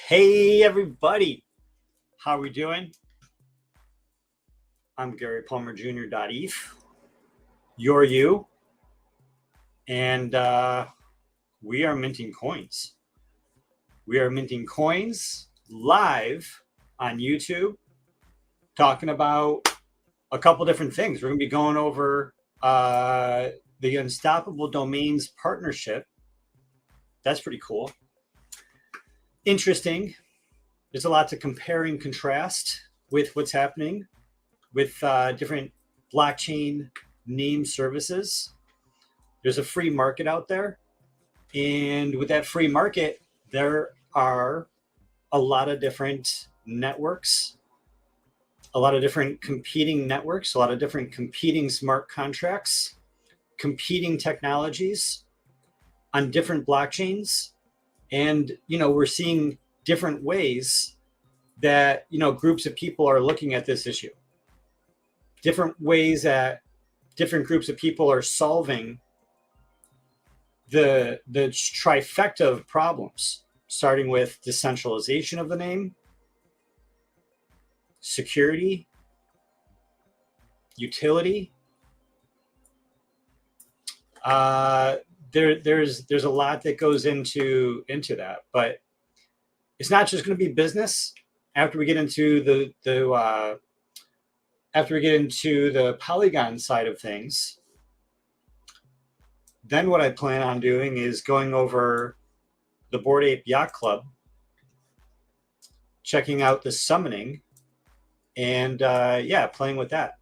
Hey everybody, how are we doing? I'm Gary Palmer Jr. .eth. You're you, and we are minting coins. We are minting coins live on YouTube, talking about a couple different things. We're going to be going over the Unstoppable Domains partnership. That's pretty cool. Interesting. There's a lot to compare and contrast with what's happening with different blockchain name services. There's a free market out there. And with that free market, there are a lot of different networks, a lot of different competing networks, a lot of different competing smart contracts, competing technologies on different blockchains. And, we're seeing different ways that, groups of people are looking at this issue. Different ways that different groups of people are solving the trifecta of problems, starting with decentralization of the name, security, utility. There's a lot that goes into that, but it's not just going to be business. After we get into the Polygon side of things, then what I plan on doing is going over the Bored Ape Yacht Club, checking out the summoning, and playing with that.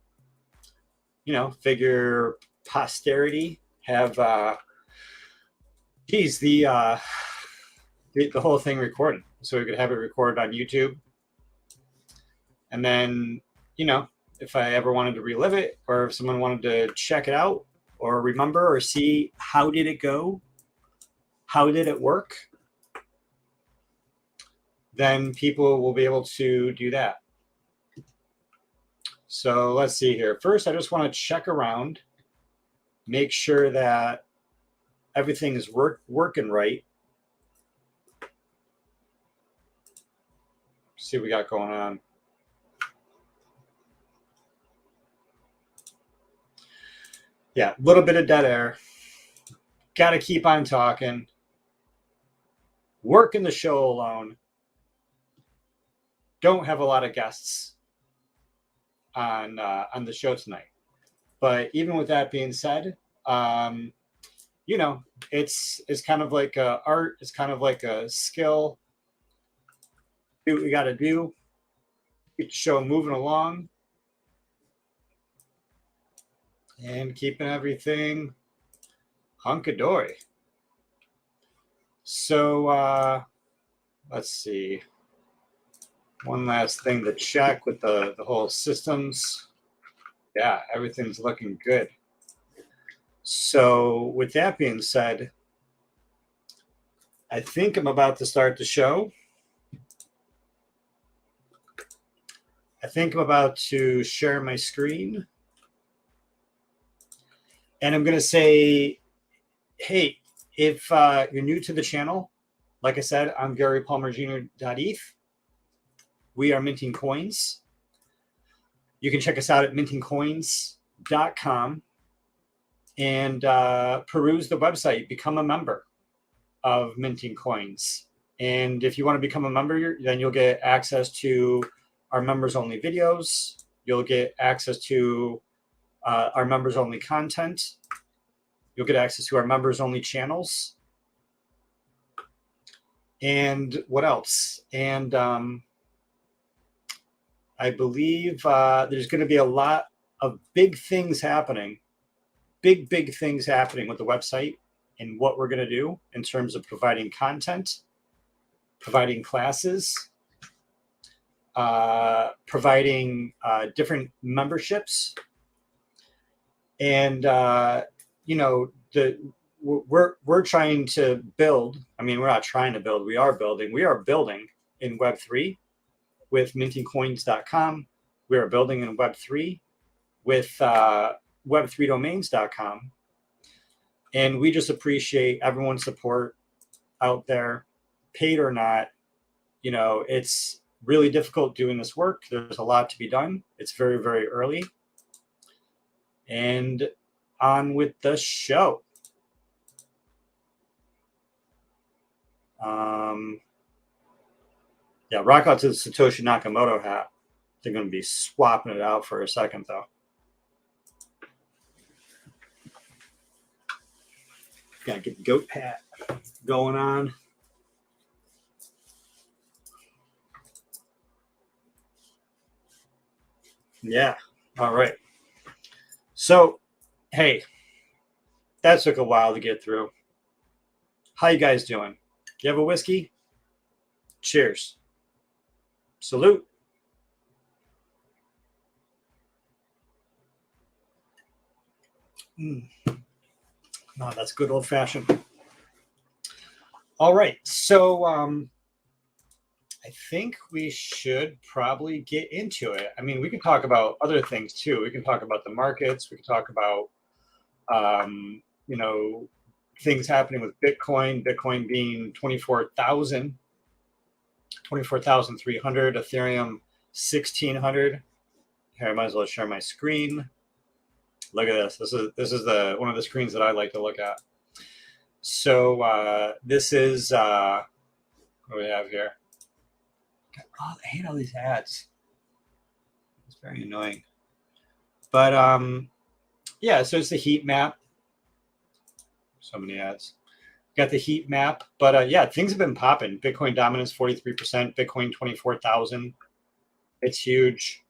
Figure posterity have the whole thing recorded, so we could have it recorded on YouTube, and then if I ever wanted to relive it, or if someone wanted to check it out or remember or see how did it go, how did it work, then people will be able to do that. So let's see here. First, I just want to check around, make sure that everything is working right. See what we got going on. Yeah, a little bit of dead air. Got to keep on talking. Working the show alone. Don't have a lot of guests on the show tonight. But even with that being said, it's kind of like a art. It's kind of like a skill. Do what we got to do. Keep the show moving along. And keeping everything hunky-dory. So let's see. One last thing to check with the whole systems. Yeah, everything's looking good. So with that being said, I think I'm about to start the show. I think I'm about to share my screen. And I'm going to say, hey, if you're new to the channel, like I said, I'm Gary Palmer Jr. .eth. We are minting coins. You can check us out at mintingcoins.com and peruse the website. Become a member of Minting Coins. And if you want to become a member, then you'll get access to our members-only videos. You'll get access to our members-only content. You'll get access to our members-only channels. And what else? And I believe there's going to be a lot of big things happening, big things happening with the website and what we're going to do in terms of providing content, providing classes, providing different memberships. And, we're trying to build. I mean, we're not trying to build. We are building. We are building in Web3 with mintingcoins.com. We are building in Web3 with web3domains.com. And we just appreciate everyone's support out there, paid or not. you know, it's really difficult doing this work. There's a lot to be done. It's very, very early. And on with the show. Yeah, rock out to the Satoshi Nakamoto hat. They're going to be swapping it out for a second, though. Got to get the goat hat going on. Yeah. All right. So, hey, that took a while to get through. How you guys doing? You have a whiskey? Cheers. Salute. Oh, that's good old fashioned. All right. So I think we should probably get into it. I mean, we can talk about other things too. We can talk about the markets. We can talk about, you know, things happening with Bitcoin. Bitcoin being 24,300, Ethereum 1,600. Here, I might as well share my screen. Look at this. This is the one of the screens that I like to look at. So this is what do we have here? Oh, I hate all these ads. It's very annoying. But yeah, so it's the heat map. So many ads. Got the heat map, but yeah, things have been popping. Bitcoin dominance 43%, Bitcoin 24,000. It's huge.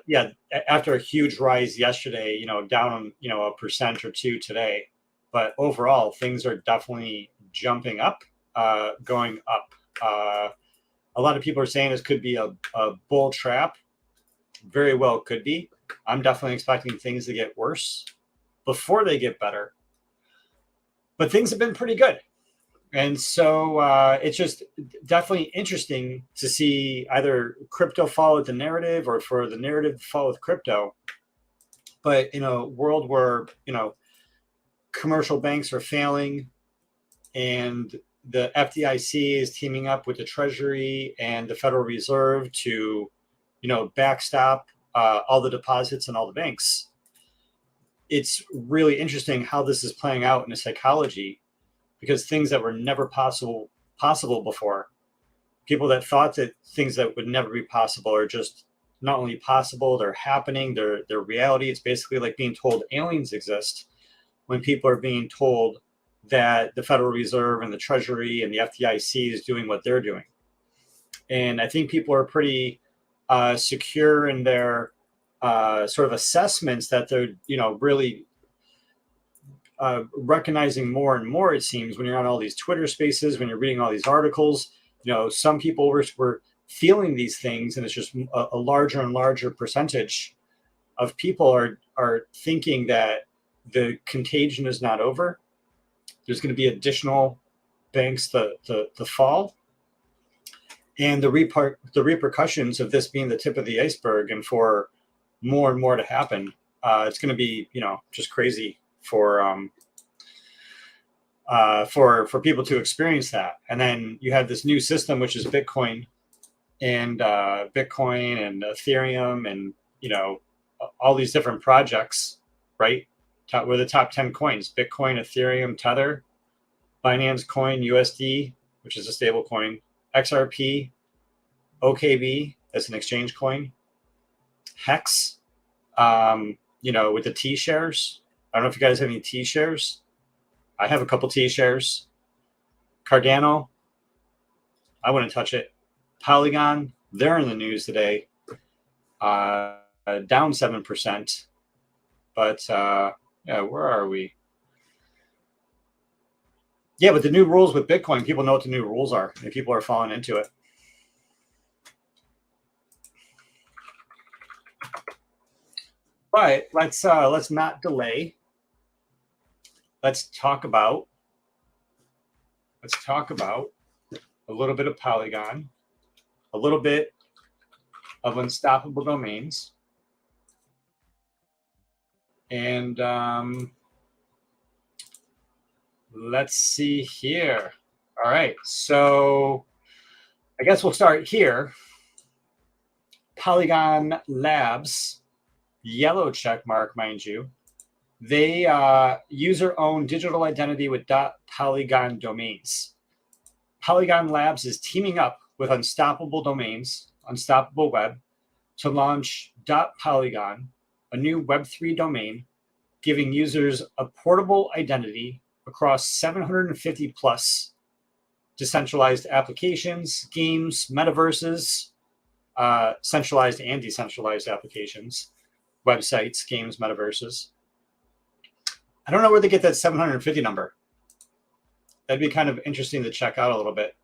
Yeah, after a huge rise yesterday, you know, down, you know, 1% or 2% today, but overall things are definitely jumping up, going up. A lot of people are saying this could be a bull trap. Very well could be. I'm definitely expecting things to get worse before they get better. But things have been pretty good. And so it's just definitely interesting to see either crypto follow the narrative or for the narrative to follow with crypto. But in a world where, you know, commercial banks are failing and the FDIC is teaming up with the Treasury and the Federal Reserve to, you know, backstop all the deposits and all the banks. It's really interesting how this is playing out in the psychology, because things that were never possible before, people that thought that things that would never be possible are just not only possible, they're happening, they're reality. It's basically like being told aliens exist when people are being told that the Federal Reserve and the Treasury and the FDIC is doing what they're doing. And I think people are pretty secure in their sort of assessments that they're, you know, really recognizing more and more, it seems, when you're on all these Twitter spaces, when you're reading all these articles. You know, some people were feeling these things, and it's just a larger and larger percentage of people are thinking that the contagion is not over. There's going to be additional banks to fall, and the repercussions of this being the tip of the iceberg, and for more and more to happen, it's going to be, you know, just crazy for people to experience that. And then you have this new system, which is Bitcoin and Ethereum, and, you know, all these different projects, right? We're the top 10 coins: Bitcoin, Ethereum, Tether, Binance Coin, USD, which is a stable coin, XRP, OKB, that's an exchange coin, Hex, you know, with the T shares. I don't know if you guys have any T shares. I have a couple T shares. Cardano, I wouldn't touch it. Polygon, they're in the news today, down 7%. But yeah, where are we? Yeah, but the new rules with Bitcoin, people know what the new rules are, and people are falling into it. But let's not delay. Let's talk about a little bit of Polygon, a little bit of unstoppable domains, and let's see here. All right, so I guess we'll start here. Polygon Labs, yellow check mark, mind you. They user-owned digital identity with .polygon domains. Polygon Labs is teaming up with Unstoppable Domains, Unstoppable Web, to launch .polygon, a new Web3 domain, giving users a portable identity across 750 plus decentralized applications, games, metaverses, centralized and decentralized applications, websites, games, metaverses. I don't know where they get that 750 number. That'd be kind of interesting to check out a little bit.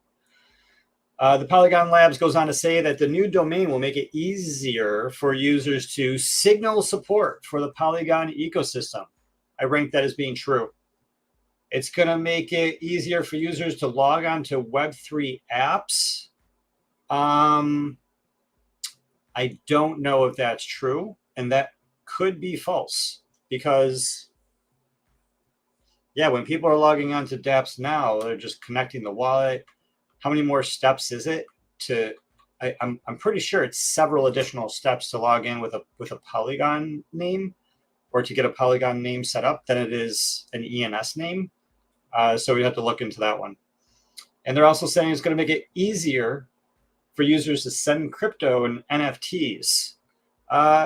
The Polygon Labs goes on to say that the new domain will make it easier for users to signal support for the Polygon ecosystem. I rank that as being true. It's going to make it easier for users to log on to Web3 apps. I don't know if that's true, and that could be false because, yeah, when people are logging on to dApps now, they're just connecting the wallet. How many more steps is it to? I'm pretty sure it's several additional steps to log in with a Polygon name or to get a Polygon name set up than it is an ENS name. So we have to look into that one. And they're also saying it's going to make it easier for users to send crypto and NFTs.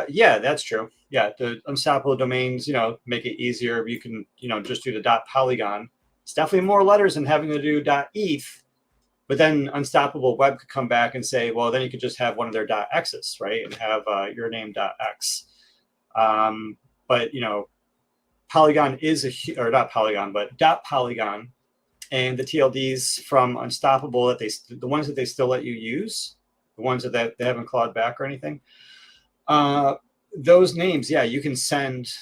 Yeah, that's true. Yeah, the Unstoppable Domains, make it easier. You can, just do the .polygon. It's definitely more letters than having to do .eth. But then Unstoppable Web could come back and say, well, then you could just have one of their .x's, right? And have your name .x. But, Polygon is or not Polygon, but .polygon. And the TLDs from Unstoppable, the ones that they still let you use, the ones that they haven't clawed back or anything, those names, yeah, you can send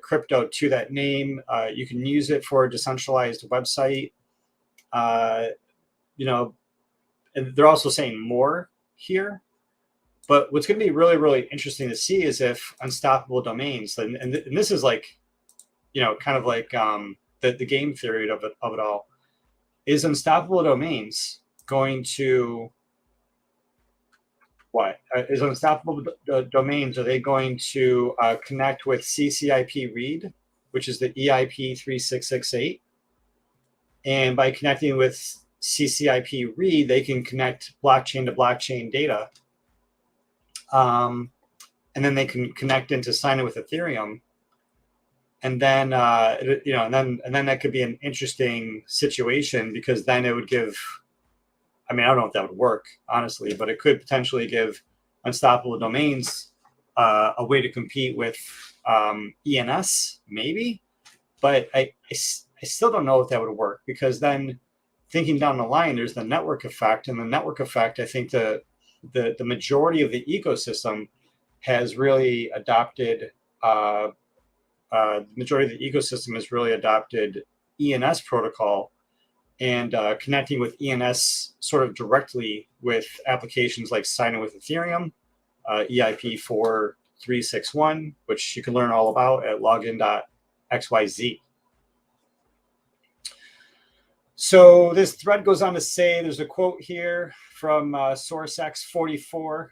crypto to that name. You can use it for a decentralized website. And they're also saying more here. But what's going to be really, really interesting to see is if Unstoppable Domains, and this is like, kind of like the game theory of it all, is Unstoppable Domains going to what? Is Unstoppable Domains, are they going to connect with CCIP read, which is the EIP 3668? And by connecting with CCIP read, they can connect blockchain to blockchain data. And then they can connect into sign it with Ethereum. And then, and then that could be an interesting situation because then it would give, I don't know if that would work, honestly, but it could potentially give Unstoppable Domains a way to compete with ENS, maybe. But I still don't know if that would work because then thinking down the line, there's the network effect. And the network effect, I think the majority of the ecosystem has really adopted ENS protocol and connecting with ENS sort of directly with applications like signing with Ethereum, EIP 4361, which you can learn all about at login.xyz. So this thread goes on to say, there's a quote here from SourceX44,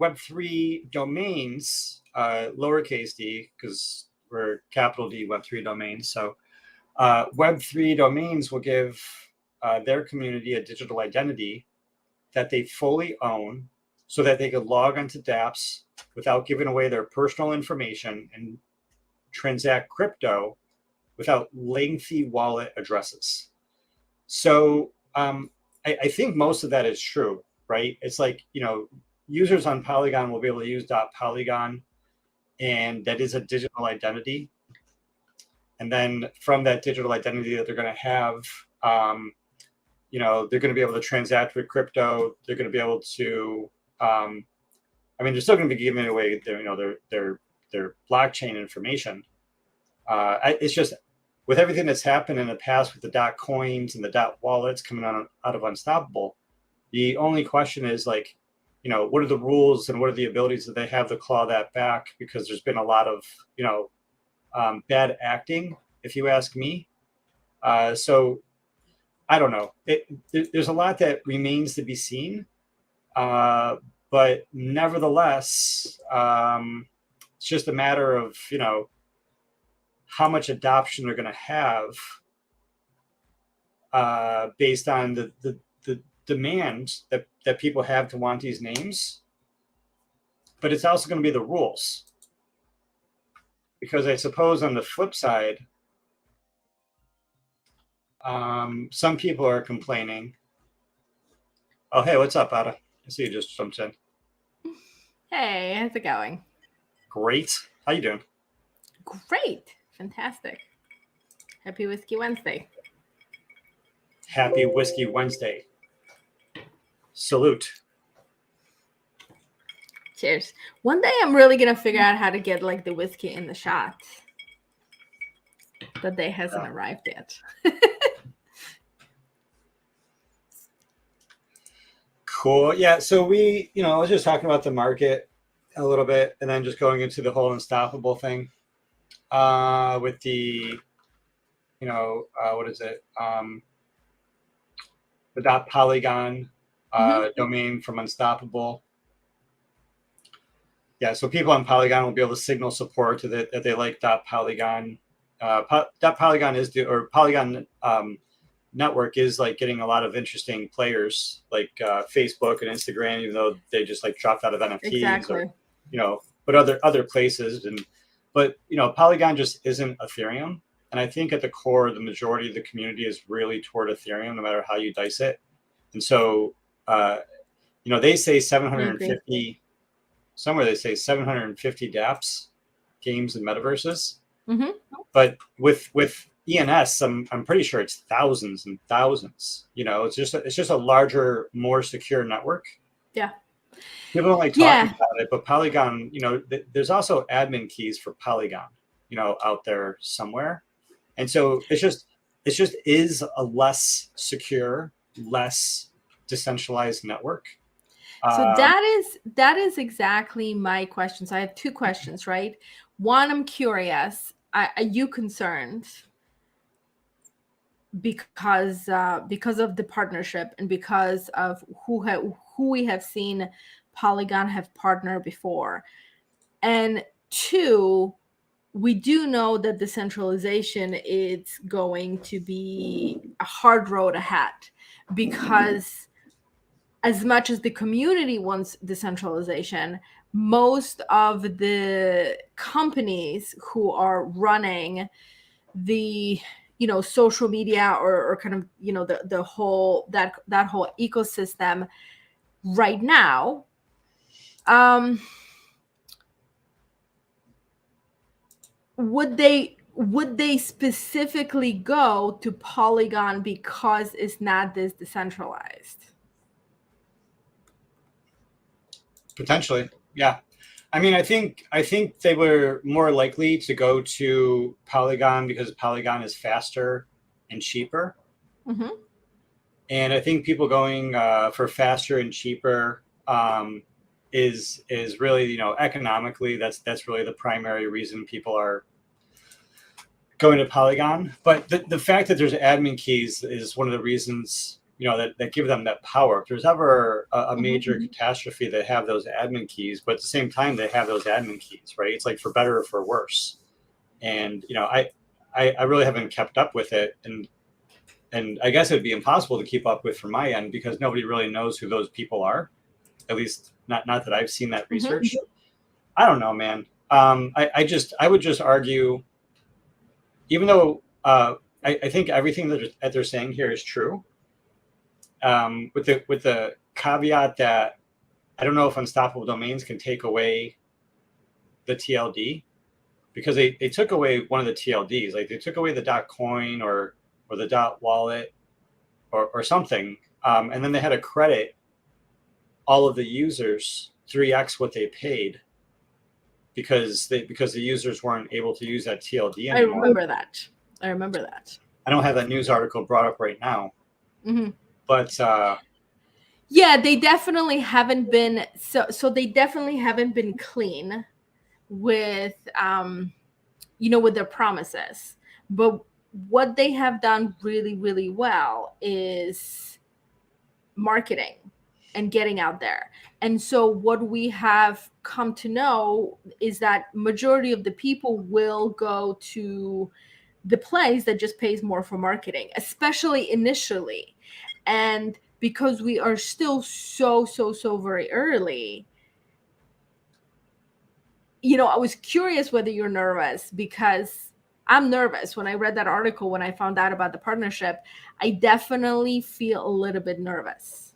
Web3 domains, lowercase d, because we're capital D Web3 domains. So Web3 domains will give their community a digital identity that they fully own so that they could log onto dApps without giving away their personal information and transact crypto without lengthy wallet addresses. So I think most of that is true, right? It's like, users on Polygon will be able to use .polygon, and that is a digital identity. And then from that digital identity that they're going to have, they're going to be able to transact with crypto. They're going to be able to, they're still going to be giving away their blockchain information. It's just with everything that's happened in the past with the .coins and the .wallets coming out of Unstoppable, the only question is like, what are the rules and what are the abilities that they have to claw that back? Because there's been a lot of, bad acting, if you ask me. So I don't know. There's a lot that remains to be seen, but nevertheless, it's just a matter of how much adoption they're going to have based on the demand that people have to want these names. But it's also going to be the rules, because I suppose on the flip side, some people are complaining. Oh, hey, what's up, Ada? I see you just jumped in. Hey, how's it going? Great. How you doing? Great. Fantastic. Happy Whiskey Wednesday. Happy Whiskey Wednesday. Salute. Cheers. One day I'm really going to figure out how to get like the whiskey in the shot. That day hasn't arrived yet. Cool. Yeah. So I was just talking about the market a little bit, and then just going into the whole unstoppable thing with the, what is it? The .polygon domain from Unstoppable. Yeah, so people on Polygon will be able to signal support to that they like .polygon. .polygon is Polygon network is like getting a lot of interesting players like Facebook and Instagram, even though they just like dropped out of NFTs. Exactly. Or, but other places. But Polygon just isn't Ethereum. And I think at the core, the majority of the community is really toward Ethereum, no matter how you dice it. And so, they say 750, somewhere they say 750 dApps, games and metaverses. Mm-hmm. But with ENS, I'm pretty sure it's thousands and thousands. It's just a larger, more secure network. Yeah. People don't like talking about it, but Polygon, there's also admin keys for Polygon, out there somewhere. And so it's just is a less secure, less decentralized network. So that is exactly my question. So I have two questions, right? One, I'm curious. Are you concerned because of the partnership and because of who we have seen Polygon have partnered before? And two, we do know that decentralization is going to be a hard road ahead, because as much as the community wants decentralization, most of the companies who are running the social media or kind of the whole that whole ecosystem right now would they specifically go to Polygon because it's not this decentralized? Potentially, yeah. I mean, I think they were more likely to go to Polygon because Polygon is faster and cheaper. Mm-hmm. And I think people going for faster and cheaper is really, economically, that's really the primary reason people are going to Polygon. But the fact that there's admin keys is one of the reasons, that give them that power. If there's ever a major catastrophe, they have those admin keys, but at the same time, they have those admin keys, right? It's like for better or for worse. And, I really haven't kept up with it. And I guess it'd be impossible to keep up with from my end because nobody really knows who those people are. At least not that I've seen that research. I don't know, man. I would just argue, even though I think everything that they're saying here is true, with the caveat that I don't know if Unstoppable Domains can take away the TLD, because they took away one of the TLDs. Like they took away the .coin or the .wallet or something, and then they had to credit all of the users 3x what they paid because the users weren't able to use that TLD anymore. I remember that. I don't have that news article brought up right now. Mm-hmm. But yeah, they definitely haven't been so they definitely haven't been clean with with their promises. But what they have done really, really well is marketing and getting out there. And so what we have come to know is that majority of the people will go to the place that just pays more for marketing, especially initially. And because we are still so very early, I was curious whether you're nervous, because I'm nervous. When I read that article, when I found out about the partnership, I definitely feel a little bit nervous.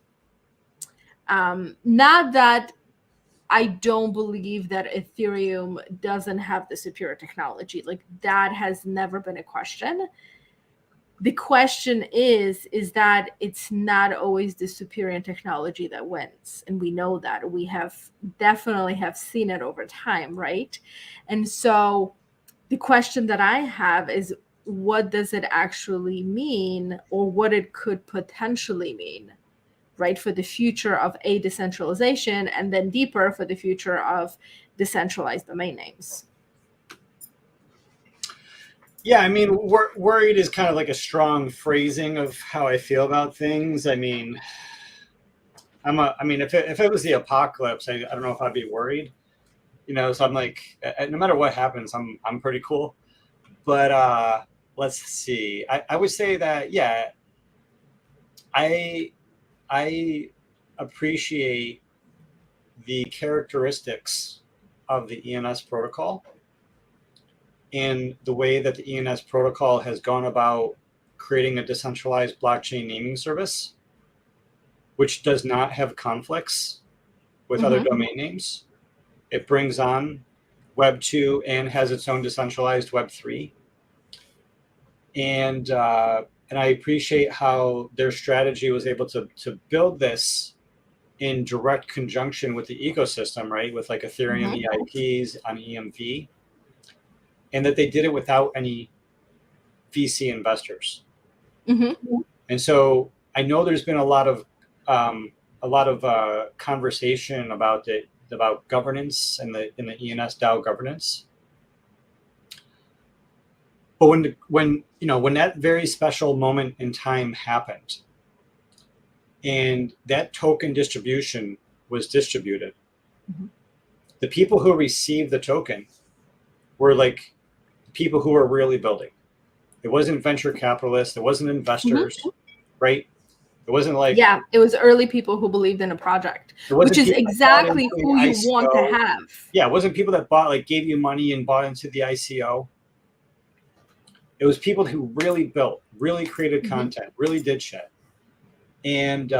Not that I don't believe that Ethereum doesn't have the superior technology. Like, that has never been a question. The question is that it's not always the superior technology that wins. And we know that. We definitely have seen it over time, right? And so the question that I have is, what does it actually mean, or what it could potentially mean, right, for the future of decentralization, and then deeper for the future of decentralized domain names? Yeah, I mean, worried is kind of like a strong phrasing of how I feel about things. I mean, if it was the apocalypse, I don't know if I'd be worried. So I'm like, no matter what happens, I'm pretty cool. But let's see. I would say that, yeah, I appreciate the characteristics of the ENS protocol and the way that the ENS protocol has gone about creating a decentralized blockchain naming service, which does not have conflicts with other domain names. It brings on Web 2 and has its own decentralized Web 3. And I appreciate how their strategy was able to build this in direct conjunction with the ecosystem, right? With like Ethereum EIPs on EMV. And that they did it without any VC investors. And so I know there's been a lot of conversation about governance and in the ENS DAO governance. But when that very special moment in time happened, and that token distribution was distributed, the people who received the token were like people who are really building. It wasn't venture capitalists. It wasn't investors, right? It wasn't like... Yeah, it was early people who believed in a project, which is exactly who you want to have. Yeah, it wasn't people that gave you money and bought into the ICO. It was people who really built, really created content, really did shit. And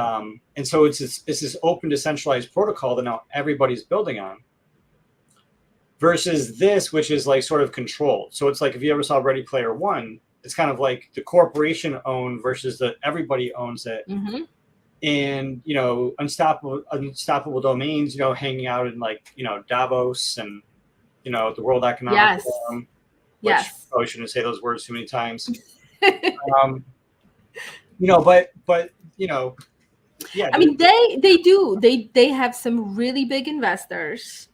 so it's this open decentralized protocol that now everybody's building on. Versus this, which is like sort of controlled. So it's like, if you ever saw Ready Player One, it's kind of like the corporation owned versus everybody owns it. And unstoppable domains, hanging out in Davos and the World Economic Forum. Which I probably shouldn't say those words too many times. But yeah. I mean, they do. They have some really big investors.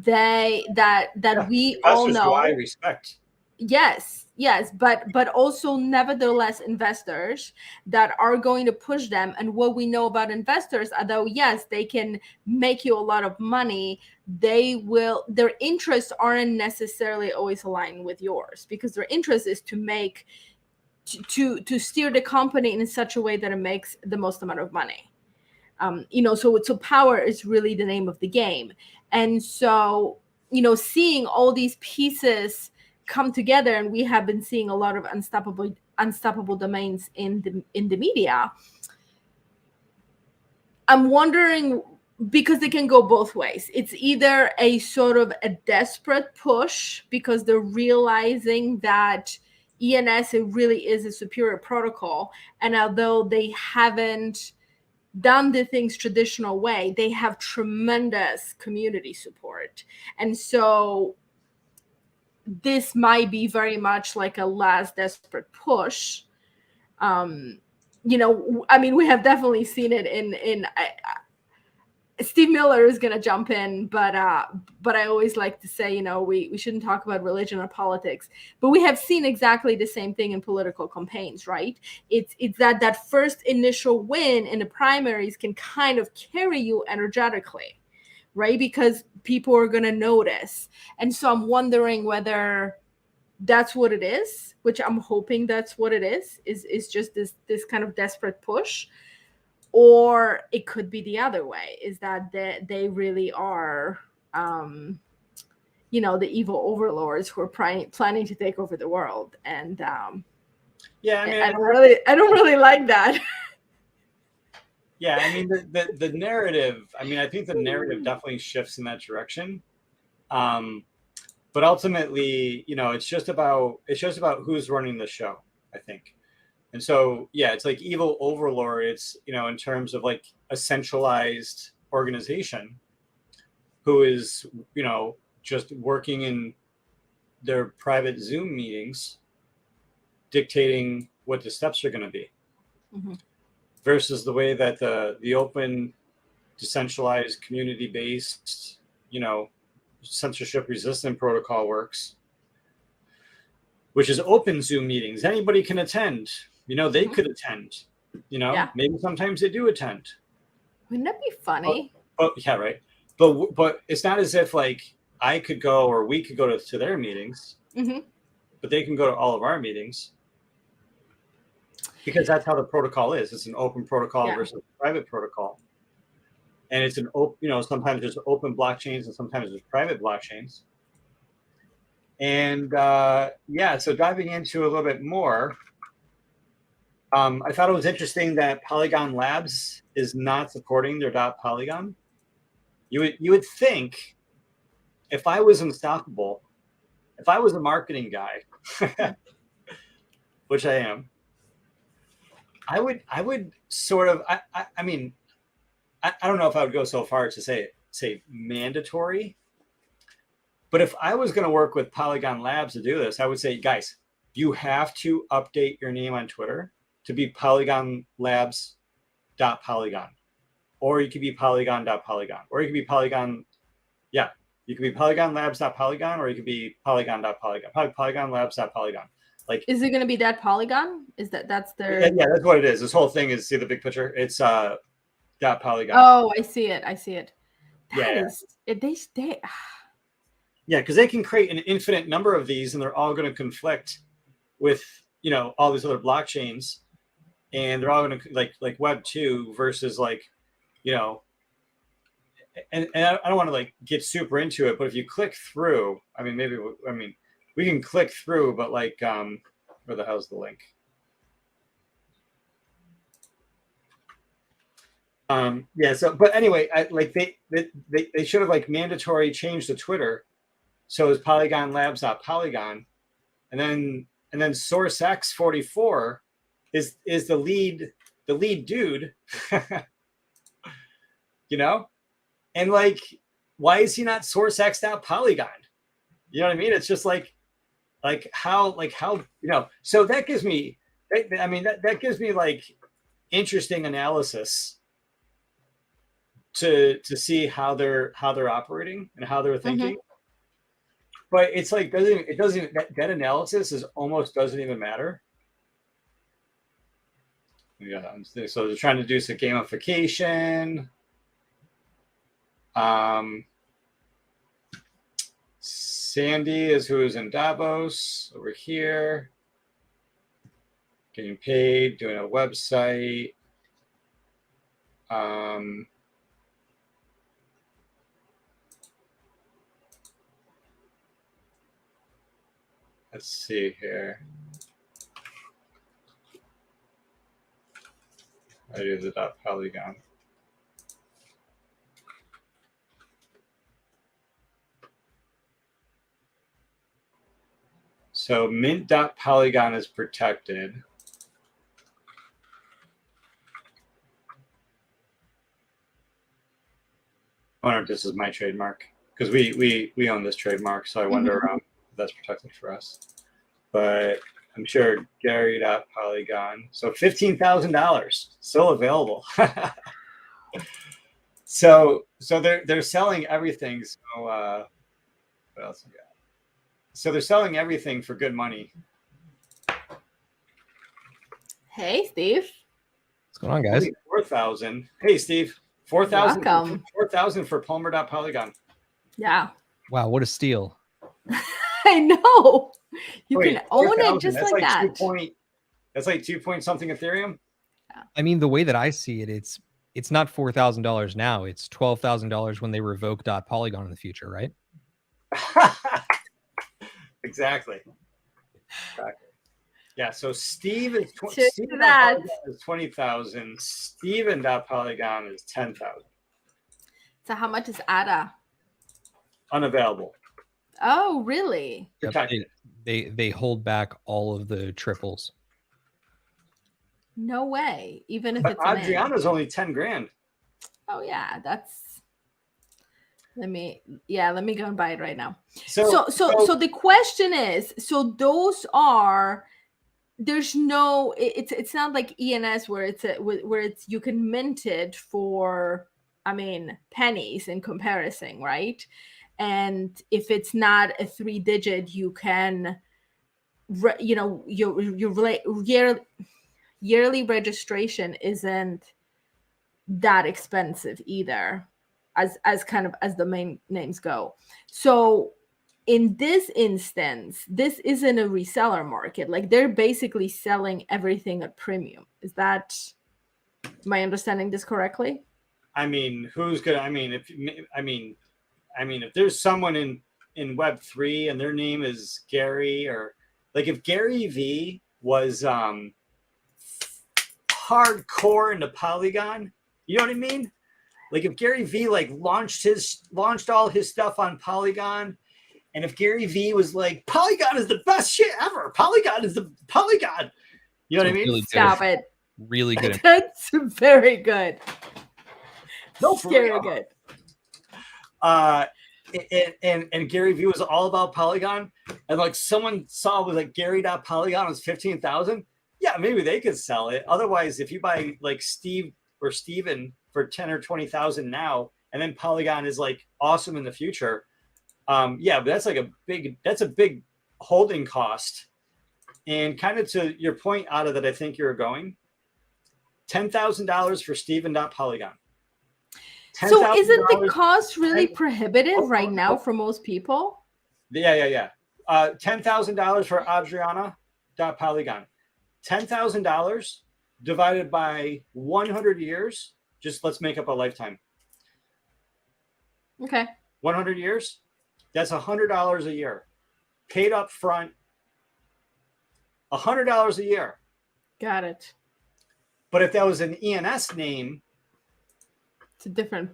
We all know. Who I respect. Yes, but also nevertheless investors that are going to push them. And what we know about investors, although yes, they can make you a lot of money, their interests aren't necessarily always aligned with yours, because their interest is to steer the company in such a way that it makes the most amount of money. So power is really the name of the game. And so, seeing all these pieces come together, and we have been seeing a lot of unstoppable domains in the media. I'm wondering, because they can go both ways. It's either a sort of a desperate push because they're realizing that ENS, it really is a superior protocol, and although they haven't done the things traditional way, they have tremendous community support. And so this might be very much like a last desperate push. We have definitely seen it in Steve Miller is going to jump in, but I always like to say, we shouldn't talk about religion or politics, but we have seen exactly the same thing in political campaigns, right? It's that first initial win in the primaries can kind of carry you energetically, right? Because people are going to notice. And so I'm wondering whether that's what it is, which I'm hoping that's what it is just this kind of desperate push. Or it could be the other way, is that they really are, the evil overlords who are planning to take over the world. And yeah, I mean, I don't really like that. Yeah, I mean the narrative. I mean, I think the narrative definitely shifts in that direction. But ultimately, it's just about who's running the show, I think. And so, yeah, it's like evil overlord. It's, in terms of like a centralized organization who is, just working in their private Zoom meetings, dictating what the steps are going to be, Mm-hmm. versus the way that the open, decentralized, community-based, censorship-resistant protocol works, which is open Zoom meetings. Anybody can attend. They could attend. Yeah. Maybe sometimes they do attend. Wouldn't that be funny? But yeah, right. But it's not as if like I could go or we could go to their meetings, Mm-hmm. but they can go to all of our meetings, because that's how the protocol is. It's an open protocol versus a private protocol, and it's an open. Sometimes there's open blockchains and sometimes there's private blockchains. And so diving into a little bit more, I thought it was interesting that Polygon Labs is not supporting their .polygon. You would think, if I was unstoppable, if I was a marketing guy, which I am, I would sort of. I mean, I don't know if I would go so far as to say mandatory. But if I was going to work with Polygon Labs to do this, I would say, guys, you have to update your name on Twitter to be Polygon Labs.polygon, or you could be Polygon.polygon, or you could be Polygon. Yeah, you could be Polygon Labs.polygon, or you could be Polygon.polygon, Polygon Labs.polygon. Like, is it going to be that Polygon? That's their? Yeah, that's what it is. This whole thing is, see the big picture. It's .polygon. Oh, I see it. That is it. They. Yeah, because they can create an infinite number of these, and they're all going to conflict with all these other blockchains, and they're all going to like Web 2 versus like and I don't want to like get super into it, but if you click through, we can click through, but like where the hell's the link? So but anyway, they should have like mandatory changed to Twitter, so it's Polygon Labs.polygon, and then Source X44 is the lead dude, and like, why is he not Source X.polygon? You know what I mean? It's just like how so that gives me that gives me like interesting analysis to see how they're operating and how they're thinking. Mm-hmm. But it's like that analysis doesn't even matter. Yeah, so they're trying to do some gamification. Sandy is who is in Davos over here, getting paid, doing a website. Let's see here. I do the .polygon. So mint.polygon is protected. I wonder if this is my trademark, because we own this trademark, so I wonder if that's protected for us. But I'm sure Gary.polygon. So $15,000 still available. So they're selling everything. So what else we got? So they're selling everything for good money. Hey, Steve. What's going on, guys? 4,000. Hey, Steve. 4,000. Welcome. 4,000 for Palmer.Polygon. Yeah. Wow, what a steal. I know. You Wait, can own 4,000, it just that's like that. That's like 2 point something Ethereum. I mean, the way that I see it, it's not $4,000 now. It's $12,000 when they revoke .polygon in the future, right? Exactly. Yeah, so Steve is that. is 20,000. Steven.polygon is 10,000. So how much is ADA? Unavailable. Oh, really? Yep, Protected. they hold back all of the triples. No way. Even if But it's an Adriana's only 10 grand. Oh yeah, that's. Let me go and buy it right now. So So the question is, so those are. There's no. It's not like ENS where it's you can mint it for, I mean, pennies in comparison, right? And if it's not a 3-digit, you can, your yearly registration isn't that expensive either, as kind of as the main names go. So in this instance, this isn't a reseller market. Like, they're basically selling everything at premium. Is that, am I understanding this correctly? I mean, who's gonna? If there's someone in Web3 and their name is Gary, or like if Gary V was hardcore into Polygon, you know what I mean? Like if Gary V like launched all his stuff on Polygon, and if Gary V was like, Polygon is the best shit ever. Polygon is the Polygon. You know what I mean? Really Stop it. Really good. That's very good. No, for Very real. good. And Gary Vee was all about Polygon, and like someone saw was like Gary.Polygon was 15,000. Yeah, maybe they could sell it. Otherwise, if you buy like Steve or Steven for 10 or 20,000 now, and then Polygon is like awesome in the future, yeah, but that's like a big holding cost. And kind of to your point, Ada, that I think you're going, $10,000 for Steven.Polygon. So isn't the cost really prohibitive right now for most people? Yeah. $10,000 for Adriana.Polygon. $10,000 divided by 100 years. Just let's make up a lifetime. Okay. 100 years. That's $100 a year. Paid up front. $100 a year. Got it. But if that was an ENS name, it's a different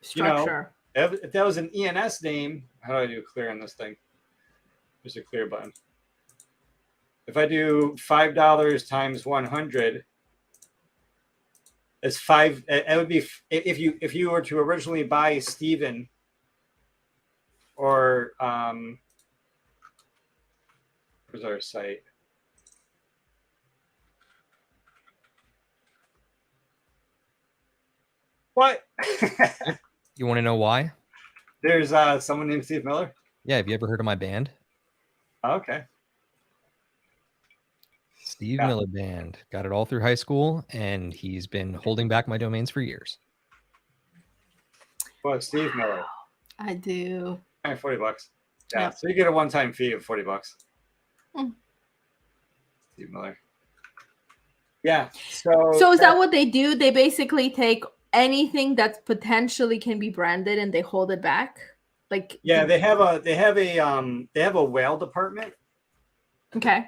structure. If that was an ENS name, how do I do clear on this thing? There's a clear button. If I do $5 times 100, it's $5. It would be if you were to originally buy Steven or where's our site? What? You want to know why? There's someone named Steve Miller. Yeah, have you ever heard of my band? Okay. Steve Miller Band. Got it all through high school, and he's been holding back my domains for years. Well, Steve Miller. I do. $40. Yeah. Yep. So you get a one-time fee of $40. Steve Miller. Yeah. So is that what they do? They basically take anything that's potentially can be branded and they hold it back? Like, yeah, they have a whale department. Okay.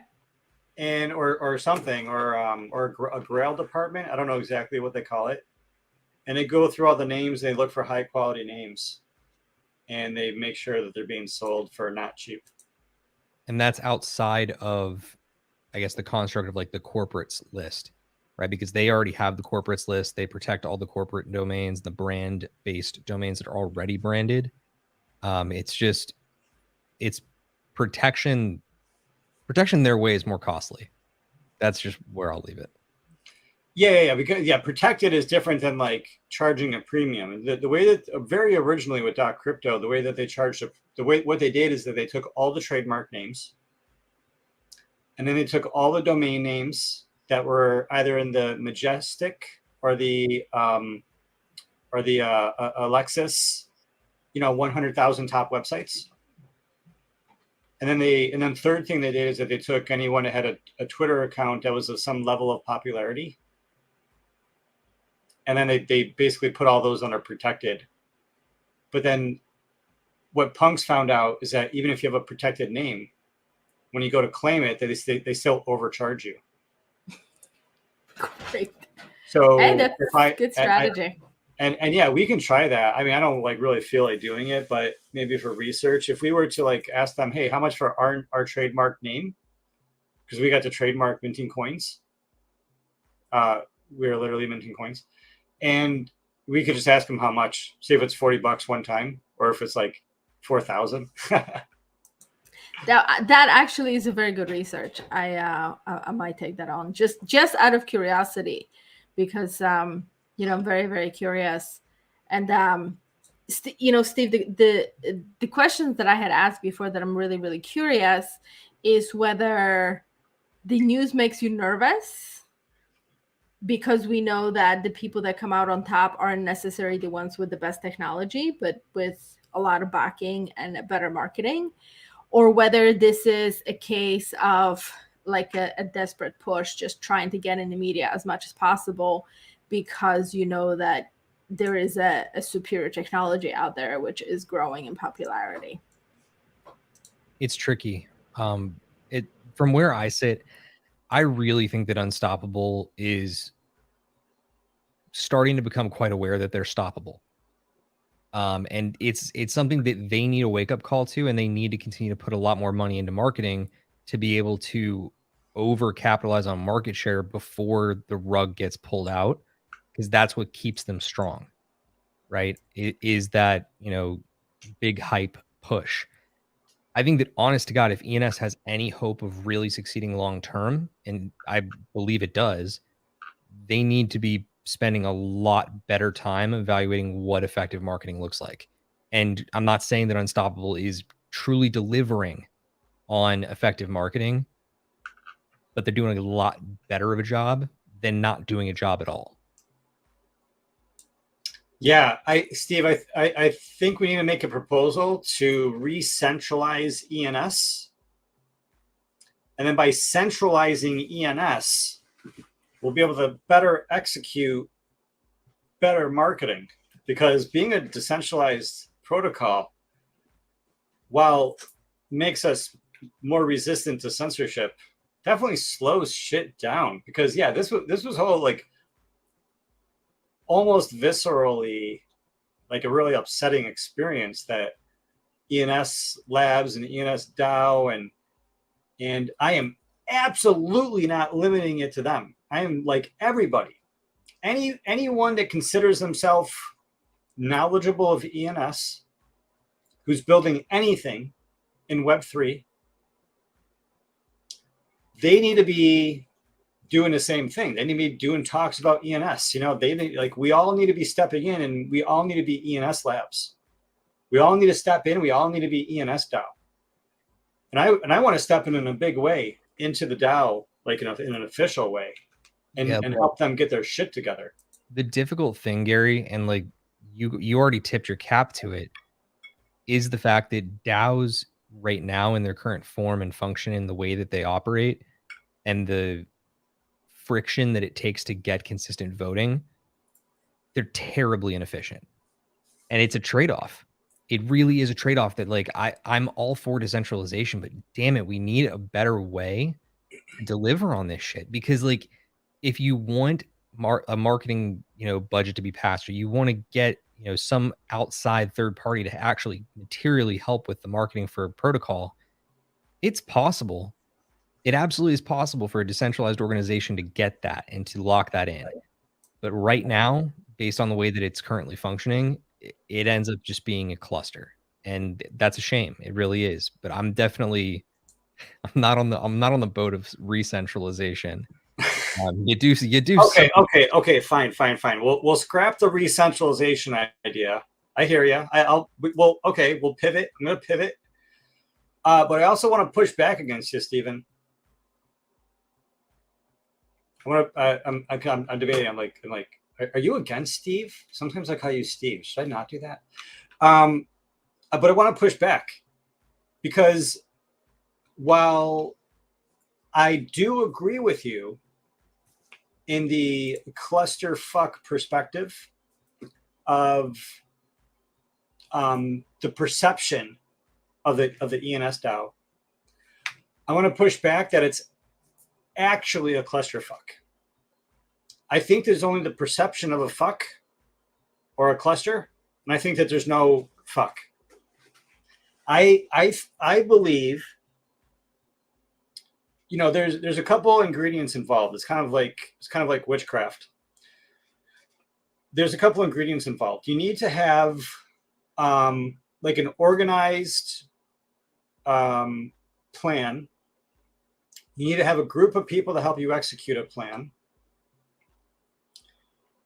And or something, or a grail department. I don't know exactly what they call it. And they go through all the names. They look for high quality names, and they make sure that they're being sold for not cheap. And that's outside of, I guess, the construct of like the corporates list, right? Because they already have the corporates list. They protect all the corporate domains, the brand based domains that are already branded. It's protection their way is more costly. That's just where I'll leave it. Yeah. Because protected is different than like charging a premium. The way that very originally with .crypto, the way that they charged what they did is that they took all the trademark names, and then they took all the domain names that were either in the Majestic or the Alexis, 100,000 top websites. And then third thing they did is that they took anyone that had a Twitter account that was of some level of popularity. And then they basically put all those under protected. But then what punks found out is that even if you have a protected name, when you go to claim it, they still overcharge you. Great. So hey, that's good strategy. And yeah, we can try that. I mean, I don't like really feel like doing it, but maybe for research, if we were to like ask them, hey, how much for our trademark name? Because we got to trademark minting coins. We were literally minting coins. And we could just ask them how much, see if it's $40 one time, or if it's like 4,000. That actually is a very good research. I might take that on just out of curiosity, because I'm very, very curious. And Steve, the questions that I had asked before that I'm really, really curious is whether the news makes you nervous, because we know that the people that come out on top aren't necessarily the ones with the best technology, but with a lot of backing and better marketing, or whether this is a case of like a desperate push, just trying to get in the media as much as possible, because that there is a superior technology out there which is growing in popularity. It's tricky. From where I sit, I really think that Unstoppable is starting to become quite aware that they're stoppable. And it's something that they need a wake-up call to, and they need to continue to put a lot more money into marketing to be able to over capitalize on market share before the rug gets pulled out, because that's what keeps them strong, right? It is that, big hype push. I think that, honest to God, if ENS has any hope of really succeeding long term, and I believe it does, they need to be spending a lot better time evaluating what effective marketing looks like. And I'm not saying that Unstoppable is truly delivering on effective marketing, but they're doing a lot better of a job than not doing a job at all. Yeah, Steve, I think we need to make a proposal to re-centralize ENS. And then by centralizing ENS, we'll be able to better execute better marketing, because being a decentralized protocol, while makes us more resistant to censorship, definitely slows shit down. Because this was whole like almost viscerally like a really upsetting experience that ENS Labs and ENS DAO and I am absolutely not limiting it to them. I am like everybody. Anyone that considers themselves knowledgeable of ENS, who's building anything in Web3, they need to be doing the same thing. They need to be doing talks about ENS. We all need to be stepping in, and we all need to be ENS Labs. We all need to step in. We all need to be ENS DAO. And I want to step in a big way into the DAO, like in an official way, and help them get their shit together. The difficult thing, Gary, and like you already tipped your cap to it, is the fact that DAOs right now in their current form and function in the way that they operate, and the friction that it takes to get consistent voting, they're terribly inefficient. And it's a trade-off. It really is a trade-off that like I'm all for decentralization, but damn it, we need a better way to deliver on this shit. Because like if you want a marketing, budget to be passed, or you want to get, some outside third party to actually materially help with the marketing for a protocol, it's possible. It absolutely is possible for a decentralized organization to get that and to lock that in. But right now, based on the way that it's currently functioning, it ends up just being a cluster. And that's a shame. It really is. But I'm not on the boat of re-centralization. You do Okay, okay, fine. We'll scrap the re-centralization idea. I hear you. We'll pivot. I'm going to pivot. But I also want to push back against you, Stephen. I'm debating. I'm like, are you against Steve? Sometimes I call you Steve. Should I not do that? But I want to push back because while I do agree with you in the clusterfuck perspective of the perception of the ENS DAO, I want to push back that it's actually a clusterfuck. I think there's only the perception of a fuck or a cluster, and I think that there's no fuck. I believe, you know, there's a couple ingredients involved. It's kind of like witchcraft. There's a couple ingredients involved. You need to have like an organized plan. You need to have a group of people to help you execute a plan.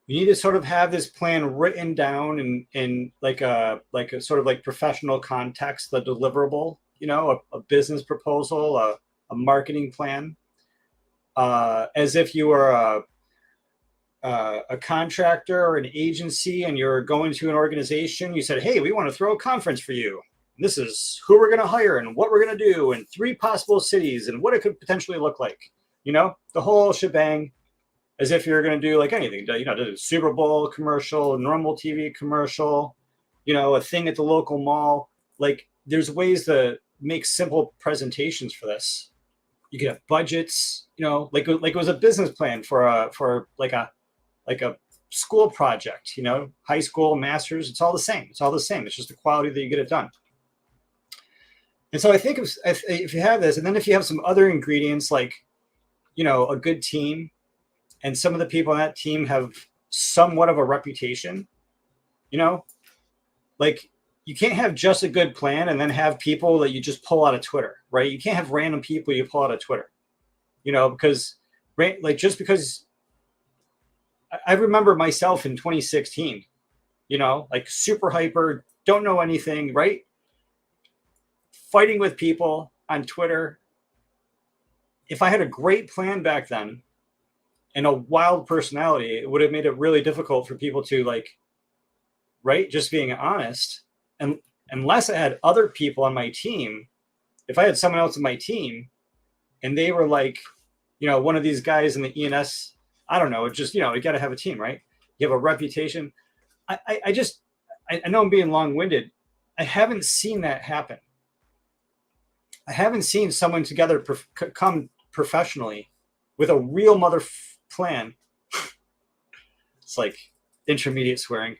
You need to sort of have this plan written down in like a sort of like professional context, the deliverable, you know, a business proposal, a marketing plan, as if you were a contractor or an agency and you're going to an organization. You said, hey, we want to throw a conference for you. This is who we're going to hire and what we're going to do and 3 possible cities and what it could potentially look like. You know, the whole shebang, as if you're going to do like anything, you know, do a Super Bowl commercial, a normal TV commercial, you know, a thing at the local mall. Like there's ways to make simple presentations for this. You could have budgets, you know, like it was a business plan for like a school project, you know, high school, master's. It's all the same. It's just the quality that you get it done. And so I think if you have this, and then if you have some other ingredients like, you know, a good team, and some of the people on that team have somewhat of a reputation, you know, like you can't have just a good plan and then have people that you just pull out of Twitter, right? You can't have random people you pull out of Twitter, you know, because like just because I remember myself in 2016, you know, like super hyper, don't know anything, right? Fighting with people on Twitter. If I had a great plan back then and a wild personality, it would have made it really difficult for people to like, right? Just being honest. And unless I had other people on my team, if I had someone else on my team and they were like, you know, one of these guys in the ENS, I don't know, just, you know, you got to have a team, right? You have a reputation. I know I'm being long-winded. I haven't seen that happen. I haven't seen someone together come professionally with a real plan. It's like intermediate swearing.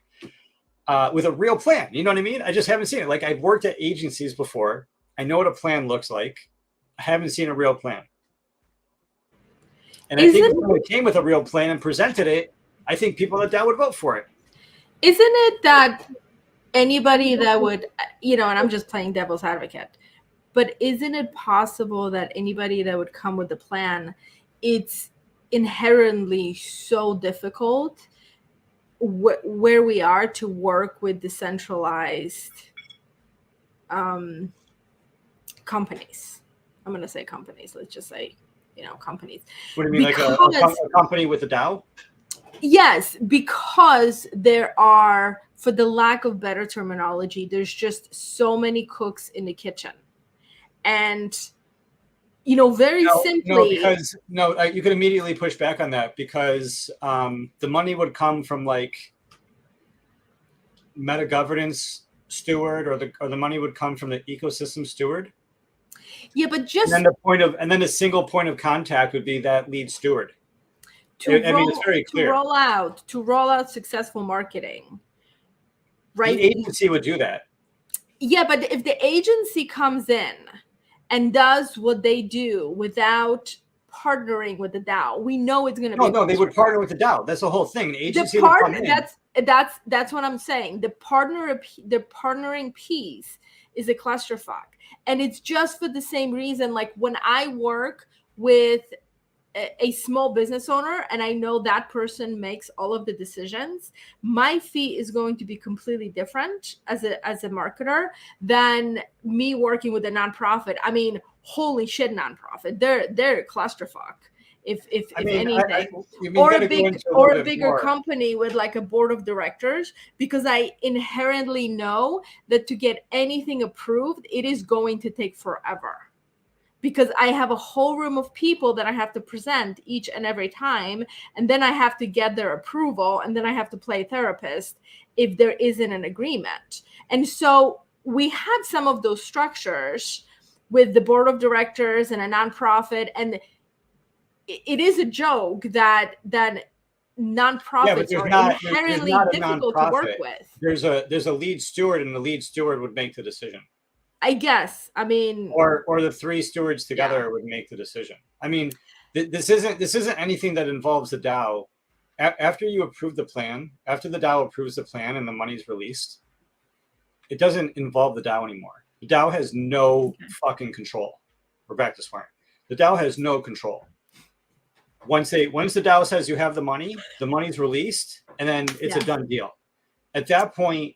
With a real plan, you know what I mean? I just haven't seen it. Like I've worked at agencies before. I know what a plan looks like. I haven't seen a real plan. And I think if someone came with a real plan and presented it, I think people that would vote for it. Isn't it that anybody that would, you know, and I'm just playing devil's advocate, but isn't it possible that anybody that would come with a plan, it's inherently so difficult where we are to work with decentralized companies? I'm going to say companies. Let's just say, you know, companies. What do you mean, like a company with a DAO? Yes, because there are, for the lack of better terminology, there's just so many cooks in the kitchen. And, you know, simply. You could immediately push back on that because the money would come from like meta governance steward or the money would come from the ecosystem steward. Yeah, but just and then the single point of contact would be that lead steward. It's very clear. To roll out successful marketing, right? The agency would do that. Yeah, but if the agency comes in and does what they do without partnering with the DAO, we know it's going to be. No, they would partner with the DAO. That's the whole thing. The agency that's what I'm saying. The partnering piece is a clusterfuck, and it's just for the same reason. Like when I work with a small business owner and I know that person makes all of the decisions, my fee is going to be completely different as a marketer than me working with a nonprofit. I mean, holy shit, nonprofit. They're a clusterfuck. If anything, or a bigger company with like a board of directors, because I inherently know that to get anything approved, it is going to take forever. Because I have a whole room of people that I have to present each and every time. And then I have to get their approval. And then I have to play therapist if there isn't an agreement. And so we have some of those structures with the board of directors and a nonprofit. And it is a joke that nonprofits are inherently difficult to work with. There's a lead steward, and the lead steward would make the decision. I guess. I mean, or the three stewards together would make the decision. I mean, this isn't anything that involves the DAO. After you approve the plan, after the DAO approves the plan and the money's released, it doesn't involve the DAO anymore. The DAO has no fucking control. We're back to swearing. The DAO has no control. Once the DAO says you have the money's released, and then it's a done deal. At that point,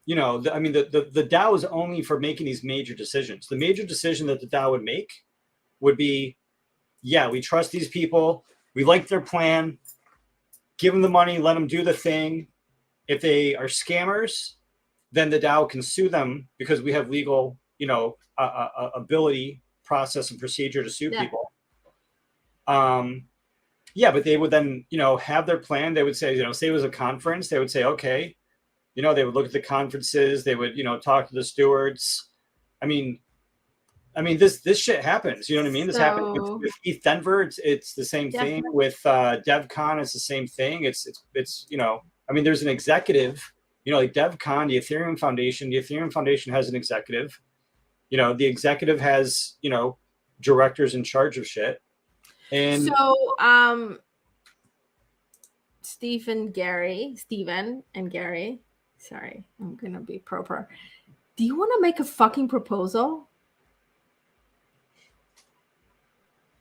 you know, the DAO is only for making these major decisions. The major decision that the DAO would make would be, yeah, we trust these people. We like their plan. Give them the money. Let them do the thing. If they are scammers, then the DAO can sue them because we have legal, you know, ability, process, and procedure to sue people. Yeah, but they would then, you know, have their plan. They would say, you know, say it was a conference. They would say, okay. You know, they would look at the conferences. They would, you know, talk to the stewards. I mean, this shit happens. You know what I mean? This happened with ETH Denver. It's the same thing with DevCon. It's the same thing. It's you know, I mean, there's an executive. You know, like DevCon, the Ethereum Foundation. The Ethereum Foundation has an executive. You know, the executive has, you know, directors in charge of shit. And so, Stephen and Gary. Sorry, I'm going to be proper. Do you want to make a fucking proposal?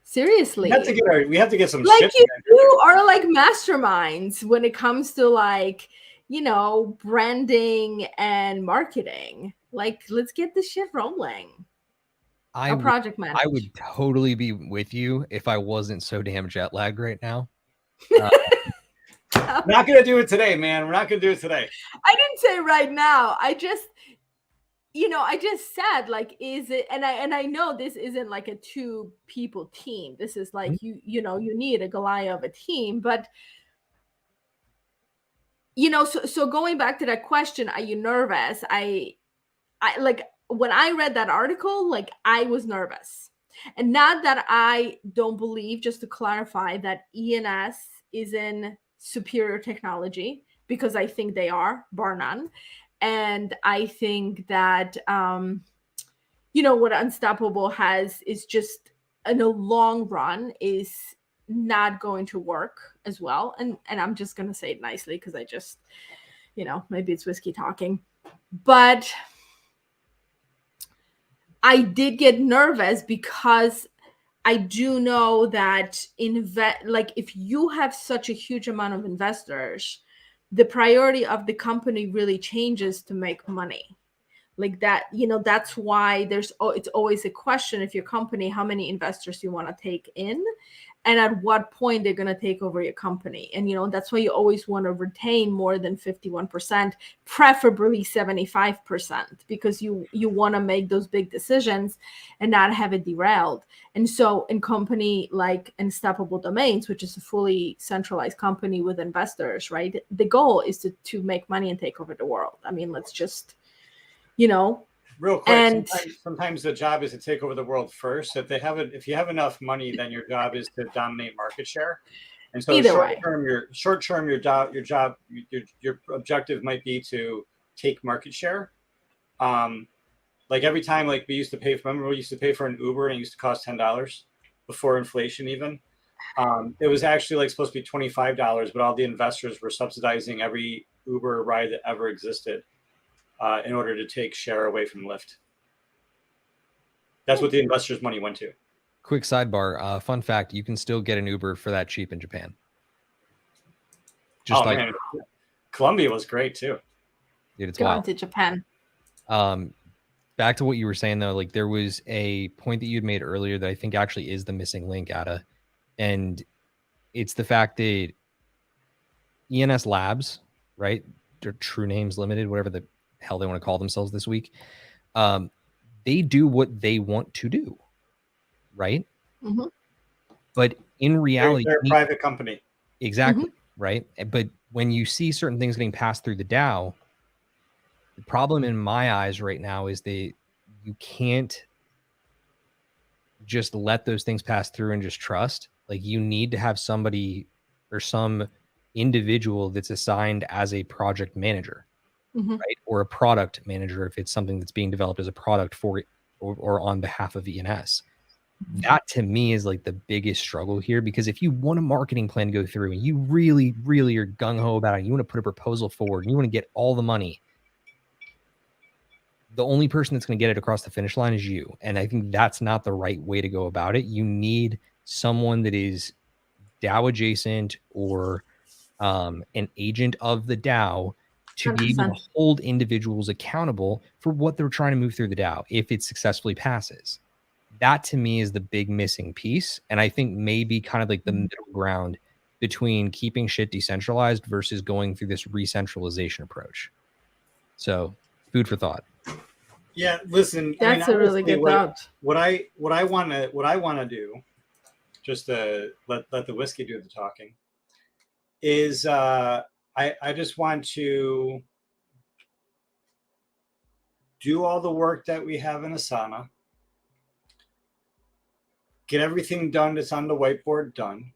Seriously. We have to get some like shit you are like masterminds when it comes to like, you know, branding and marketing. Like, let's get this shit rolling. Project manager. I would totally be with you if I wasn't so damn jet lagged right now. We're not gonna do it today, man. We're not gonna do it today. I didn't say right now. I just, you know, I just said like, is it? And I know this isn't like a 2 people team. This is like you know, you need a Goliath of a team. But you know, so going back to that question, are you nervous? I like when I read that article, like I was nervous, and not that I don't believe. Just to clarify, that ENS is in superior technology, because I think they are, bar none. And I think that, you know, what Unstoppable has is just in a long run is not going to work as well. And I'm just going to say it nicely because I just, you know, maybe it's whiskey talking. But I did get nervous because I do know that like if you have such a huge amount of investors, the priority of the company really changes to make money. Like that, you know, that's why it's always a question if your company, how many investors you want to take in, and at what point they're going to take over your company. And, you know, that's why you always want to retain more than 51%, preferably 75%, because you want to make those big decisions and not have it derailed. And so in company like Unstoppable Domains, which is a fully centralized company with investors, right? The goal is to make money and take over the world. I mean, let's just, you know, real quick. And sometimes the job is to take over the world first. If you have enough money, then your job is to dominate market share. And so short term, your objective might be to take market share. Like every time, like we used to pay for an Uber and it used to cost $10 before inflation even. It was actually like supposed to be $25, but all the investors were subsidizing every Uber ride that ever existed. In order to take share away from Lyft. That's what the investors' money went to. Quick sidebar. Fun fact: you can still get an Uber for that cheap in Japan. Just man, Colombia was great too. Dude, it's Going wild. to Japan. Back to what you were saying though, like there was a point that you'd made earlier that I think actually is the missing link, Ada, and it's the fact that ENS Labs, right? Their True Names Limited, whatever the hell they want to call themselves this week. They do what they want to do, right? Mm-hmm. But in reality, they're a private company. Exactly, right? But when you see certain things getting passed through the DAO, the problem in my eyes right now is that you can't just let those things pass through and just trust. Like you need to have somebody or some individual that's assigned as a project manager, right? Or a product manager if it's something that's being developed as a product for or on behalf of ENS. That to me is like the biggest struggle here, because if you want a marketing plan to go through and you really, really are gung-ho about it, you want to put a proposal forward and you want to get all the money, the only person that's going to get it across the finish line is you. And I think that's not the right way to go about it. You need someone that is DAO adjacent or an agent of the DAO to be able to hold individuals accountable for what they're trying to move through the DAO if it successfully passes. That to me is the big missing piece. And I think maybe kind of like the middle ground between keeping shit decentralized versus going through this re-centralization approach. So food for thought. Yeah, listen, that's a really good thought. What I want to do, just to let the whiskey do the talking, is I just want to do all the work that we have in Asana, get everything done that's on the whiteboard done,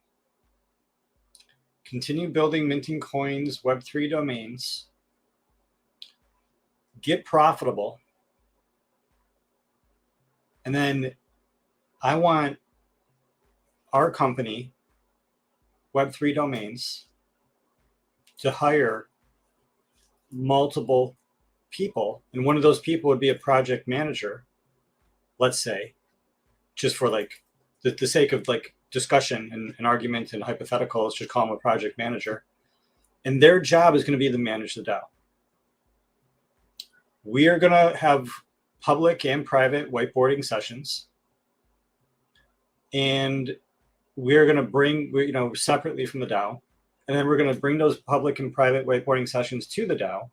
continue building minting coins, Web3 domains, get profitable, and then I want our company, Web3 Domains, to hire multiple people. And one of those people would be a project manager, let's say, just for like the sake of like discussion and argument and hypothetical, let's just call them a project manager. And their job is going to be to manage the DAO. We are going to have public and private whiteboarding sessions. And we're going to bring, separately from the DAO. And then we're going to bring those public and private whiteboarding sessions to the DAO.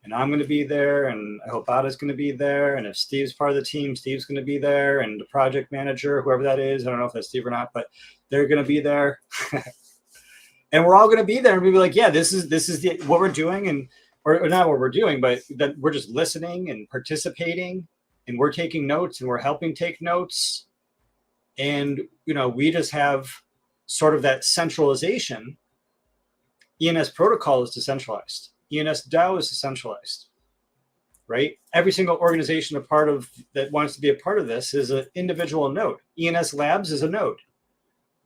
And I'm going to be there, and I hope Ada's going to be there. And if Steve's part of the team, Steve's going to be there. And the project manager, whoever that is, I don't know if that's Steve or not, but they're going to be there. And we're all going to be there and we'll be like, yeah, this is what we're doing. And or not what we're doing, but that we're just listening and participating, and we're taking notes and we're helping take notes. And, we just have sort of that centralization. ENS protocol is decentralized. ENS DAO is decentralized, right? Every single organization that wants to be a part of this is an individual node. ENS Labs is a node.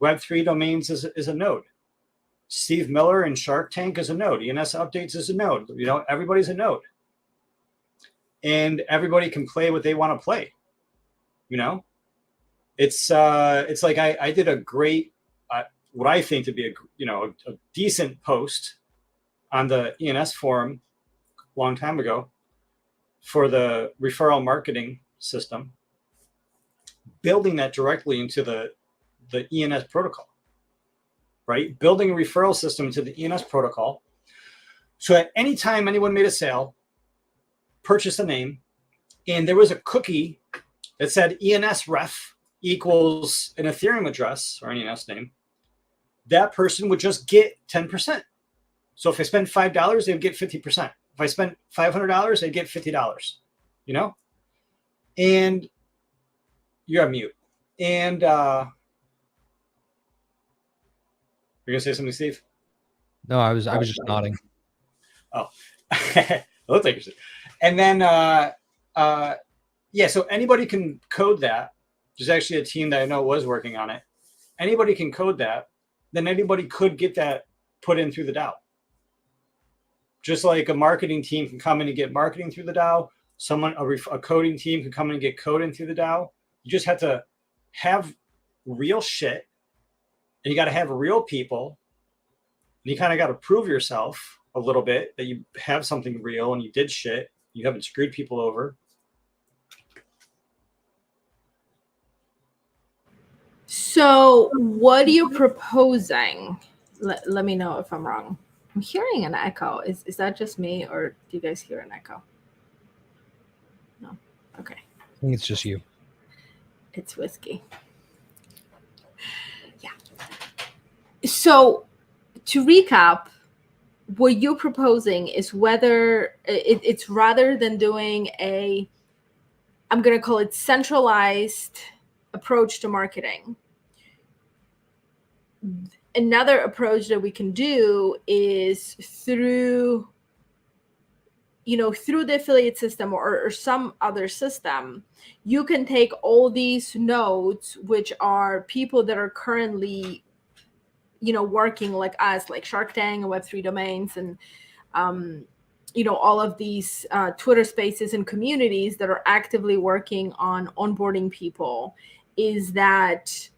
Web3 Domains is a node. Steve Miller and Shark Tank is a node. ENS Updates is a node. Everybody's a node. And everybody can play what they want to play. It's like I did a great, what I think to be a decent post on the ENS forum a long time ago for the referral marketing system, building that directly into the ENS protocol, right? Building a referral system to the ENS protocol. So at any time anyone made a sale, purchased a name, and there was a cookie that said ENS ref equals an Ethereum address or an ENS name, that person would just get 10%. So if I spend $5, they would get 50%. If I spend $500, they'd get $50, And you're on mute. And you're going to say something, Steve? No, I was just nodding. Oh, it looked like you said. And then, so anybody can code that. There's actually a team that I know was working on it. Anybody can code that. Then anybody could get that put in through the DAO. Just like a marketing team can come in and get marketing through the DAO, a coding team can come in and get coding through the DAO. You just have to have real shit, and you got to have real people, and you kind of got to prove yourself a little bit that you have something real and you did shit. You haven't screwed people over. So what are you proposing? Let me know if I'm wrong. I'm hearing an echo. Is that just me, or do you guys hear an echo? No. Okay. I think it's just you. It's whiskey. Yeah. So to recap, what you're proposing is whether it's rather than doing a, I'm going to call it centralized approach to marketing. Another approach that we can do is through, through the affiliate system or some other system, you can take all these nodes, which are people that are currently, working like us, like Shark Tank and Web3 domains, and, all of these Twitter spaces and communities that are actively working on onboarding people, is that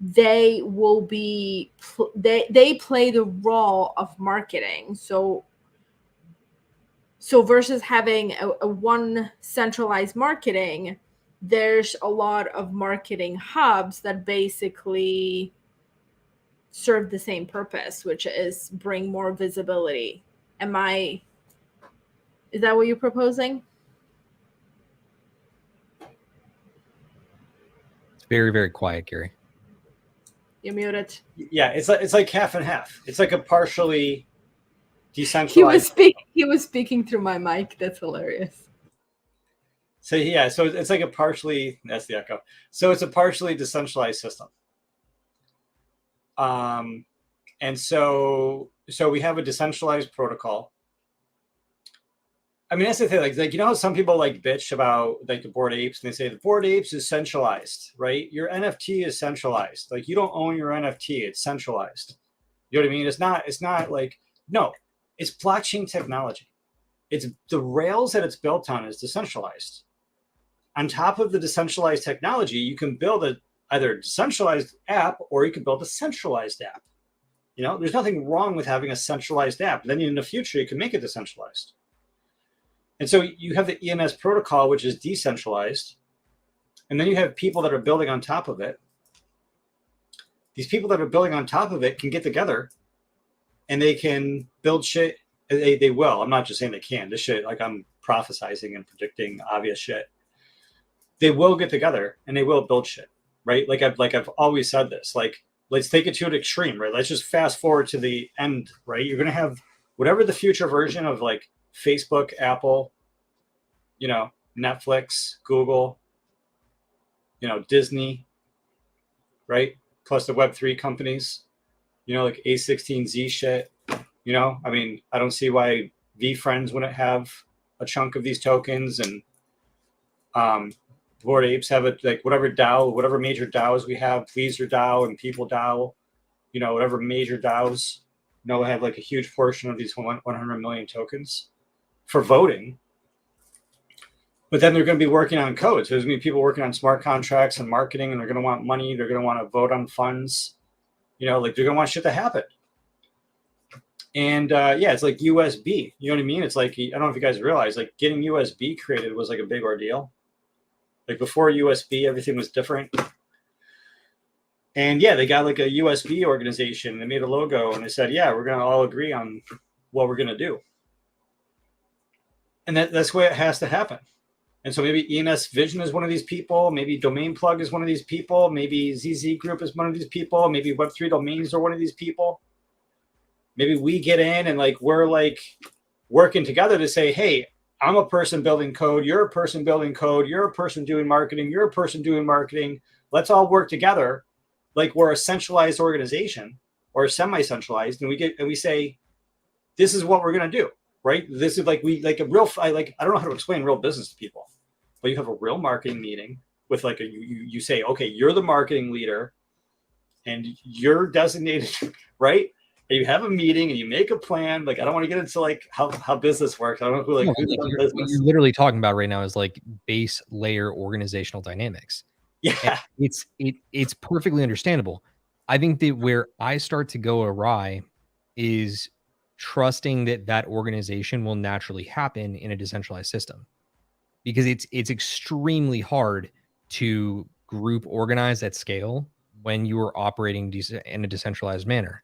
they will be, they play the role of marketing. So versus having a one centralized marketing, there's a lot of marketing hubs that basically serve the same purpose, which is bring more visibility. Is that what you're proposing? It's very, very quiet, Gary. You're muted. Yeah, it's like half and half. It's like a partially decentralized. He was speaking through my mic. That's hilarious. So yeah, so it's like a partially, that's the echo. So it's a partially decentralized system. And so we have a decentralized protocol. I mean, that's the thing. Like how some people like bitch about like the Bored Apes, and they say the Bored Apes is centralized, right? Your NFT is centralized. Like you don't own your NFT; it's centralized. You know what I mean? It's not like, no, it's blockchain technology. It's the rails that it's built on is decentralized. On top of the decentralized technology, you can build either a decentralized app or you can build a centralized app. There's nothing wrong with having a centralized app. Then in the future, you can make it decentralized. And so you have the EMS protocol, which is decentralized. And then you have people that are building on top of it. These people that are building on top of it can get together and they can build shit. They will. I'm not just saying they can. This shit, like I'm prophesizing and predicting obvious shit. They will get together and they will build shit, right? Like I've always said this. Like, let's take it to an extreme, right? Let's just fast forward to the end, right? You're going to have whatever the future version of like Facebook, Apple, Netflix, Google, Disney, right? Plus the Web3 companies, like A16Z shit, I mean, I don't see why VFriends wouldn't have a chunk of these tokens, and Bored Apes have it, like whatever DAO, whatever major DAOs we have, Pleaser DAO and People DAO, whatever major DAOs, have like a huge portion of these 100 million tokens for voting. But then they're going to be working on code. So there's going to be people working on smart contracts and marketing, and they're going to want money. They're going to want to vote on funds. Like they're going to want shit to happen. And yeah, it's like USB. You know what I mean? It's like, I don't know if you guys realize, like getting USB created was like a big ordeal. Like before USB, everything was different. And yeah, they got like a USB organization. They made a logo and they said, yeah, we're going to all agree on what we're going to do. And that's the way it has to happen. And so maybe EMS Vision is one of these people. Maybe Domain Plug is one of these people. Maybe ZZ Group is one of these people. Maybe Web3 Domains are one of these people. Maybe we get in and like we're like working together to say, hey, I'm a person building code. You're a person building code. You're a person doing marketing. You're a person doing marketing. Let's all work together like we're a centralized organization or semi-centralized. And we say, this is what we're going to do. Right. This is like I don't know how to explain real business to people, but you have a real marketing meeting with like you say, okay, you're the marketing leader and you're designated, right? And you have a meeting and you make a plan. Like, I don't want to get into like how business works. I don't know who like what you're literally talking about right now is like base layer organizational dynamics. Yeah. It's perfectly understandable. I think that where I start to go awry is trusting that that organization will naturally happen in a decentralized system, because it's extremely hard to group organize at scale when you are operating in a decentralized manner.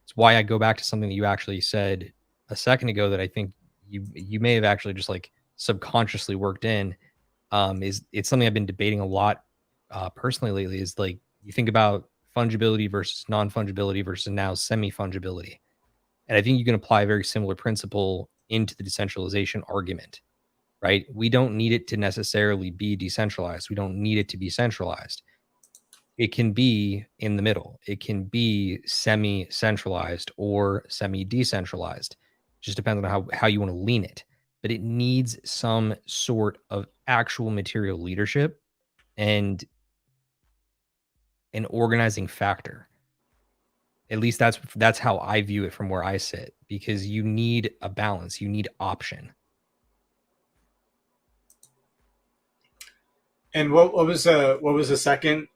It's why I go back to something that you actually said a second ago that I think you may have actually just like subconsciously worked in. Is it's something I've been debating a lot personally lately. Is like you think about fungibility versus non-fungibility versus now semi-fungibility, and I think you can apply a very similar principle into the decentralization argument, right? We don't need it to necessarily be decentralized. We don't need it to be centralized. It can be in the middle. It can be semi-centralized or semi-decentralized. Just depends on how you want to lean it. But it needs some sort of actual material leadership and an organizing factor. At least that's how I view it from where I sit, because you need a balance. You need option. And what was the second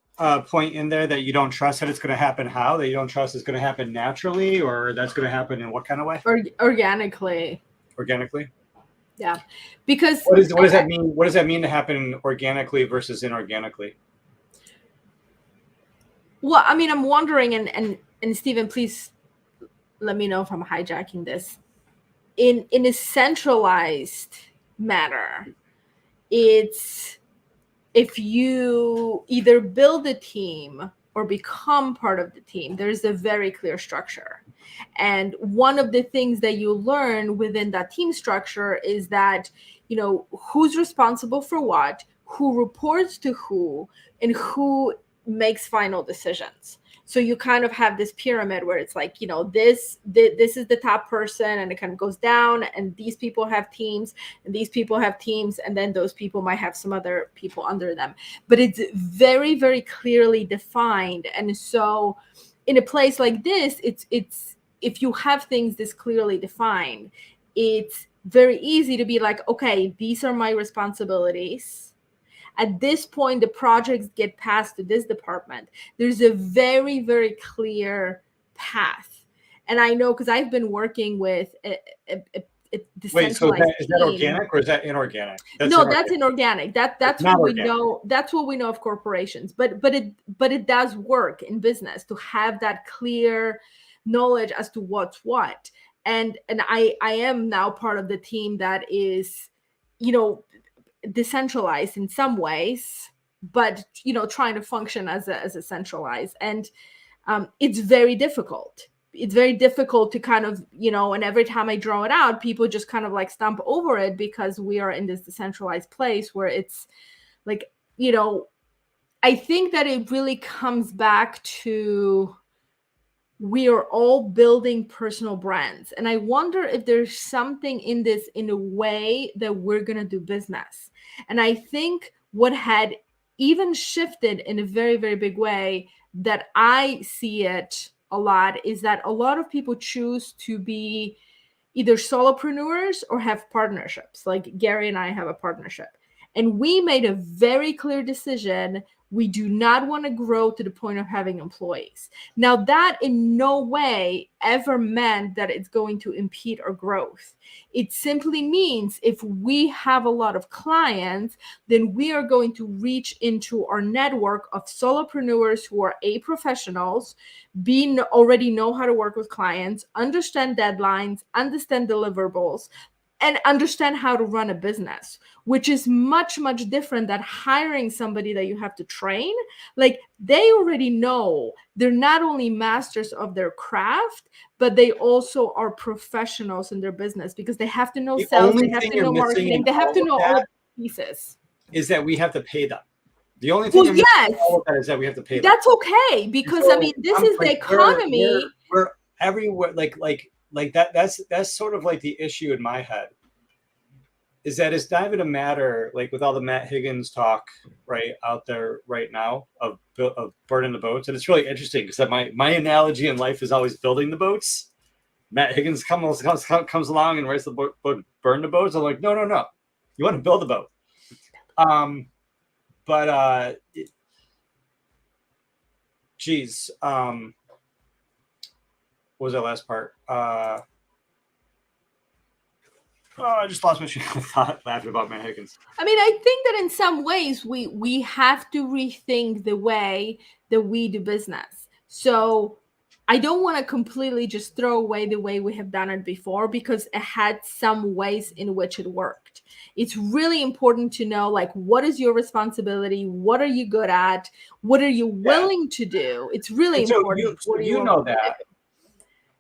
point in there, that you don't trust that it's going to happen? How that you don't trust it's going to happen naturally, or that's going to happen in what kind of way? Organically. Organically. Yeah, because what does that mean? What does that mean to happen organically versus inorganically? Well, I mean, I'm wondering, and Stephen, please let me know if I'm hijacking this. In a centralized manner, it's if you either build a team or become part of the team, there's a very clear structure. And one of the things that you learn within that team structure is that, you know, who's responsible for what, who reports to who, and who makes final decisions. So you kind of have this pyramid where it's like, you know, this is the top person, and it kind of goes down, and these people have teams, and these people have teams, and then those people might have some other people under them. But it's very, very clearly defined. And so in a place like this, it's if you have things this clearly defined, it's very easy to be like, okay, these are my responsibilities. At this point, the projects get passed to this department. There's a very, very clear path. And I know because I've been working with a Wait, so decentralized is that organic or is that inorganic? That's inorganic. That's what we organic. know. That's what we know of corporations. But it does work in business to have that clear knowledge as to what's what. And I am now part of the team that is, you know, decentralized in some ways, but, you know, trying to function as a centralized. And it's very difficult. It's very difficult to kind of, you know, and every time I draw it out, people just kind of like stump over it, because we are in this decentralized place where it's like, you know, I think that it really comes back to we are all building personal brands. And I wonder if there's something in this in a way that we're going to do business. And I think what had even shifted in a very, very big way that I see it a lot is that a lot of people choose to be either solopreneurs or have partnerships. Like Gary and I have a partnership. And we made a very clear decision. We do not want to grow to the point of having employees. Now, that in no way ever meant that it's going to impede our growth. It simply means if we have a lot of clients, then we are going to reach into our network of solopreneurs who are professionals, already know how to work with clients, understand deadlines, understand deliverables, and understand how to run a business, which is much, much different than hiring somebody that you have to train. Like, they already know. They're not only masters of their craft, but they also are professionals in their business, because they have to know sales, they have to know marketing, they have to know all of the pieces. Is that we have to pay them. The only thing all of that is that we have to pay them. That's okay, because so, I mean, this is the economy. We're everywhere, like that. That's sort of like the issue in my head. Is that it's not even a matter, like with all the Matt Higgins talk right out there right now of burning the boats. And it's really interesting because my analogy in life is always building the boats. Matt Higgins comes along and writes the book, burn the boats. I'm like, no. You want to build the boat. geez, what was that last part? I just lost my train of thought laughing about Matt Higgins. I mean, I think that in some ways we have to rethink the way that we do business. So I don't want to completely just throw away the way we have done it before, because it had some ways in which it worked. It's really important to know, like, what is your responsibility? What are you good at? What are you willing to do? It's really important. You know that.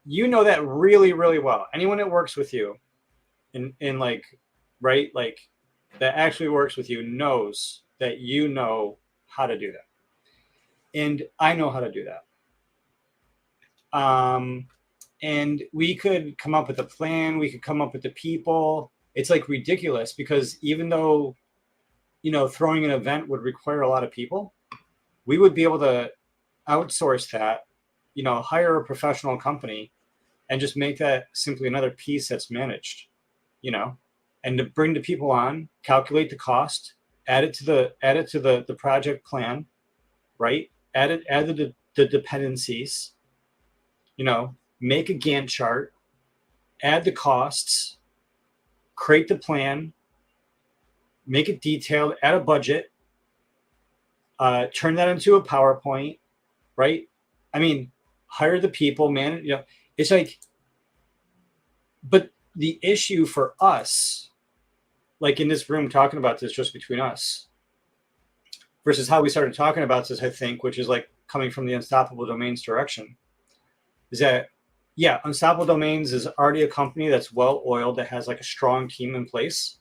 You know that really, really well. Anyone that works with you in like, right, like that actually works with you knows that you know how to do that. And I know how to do that. And we could come up with a plan. We could come up with the people. It's like ridiculous, because even though, you know, throwing an event would require a lot of people, we would be able to outsource that, you know, hire a professional company and just make that simply another piece that's managed, you know, and to bring the people on, calculate the cost, add it to the project plan, right? Add the dependencies, you know, make a Gantt chart, add the costs, create the plan, make it detailed, add a budget, turn that into a PowerPoint, right? I mean, hire the people, man. You know, it's like, but the issue for us, like in this room talking about this just between us, versus how we started talking about this, I think, which is like coming from the Unstoppable Domains direction, is that, yeah, Unstoppable Domains is already a company that's well-oiled, that has like a strong team in place,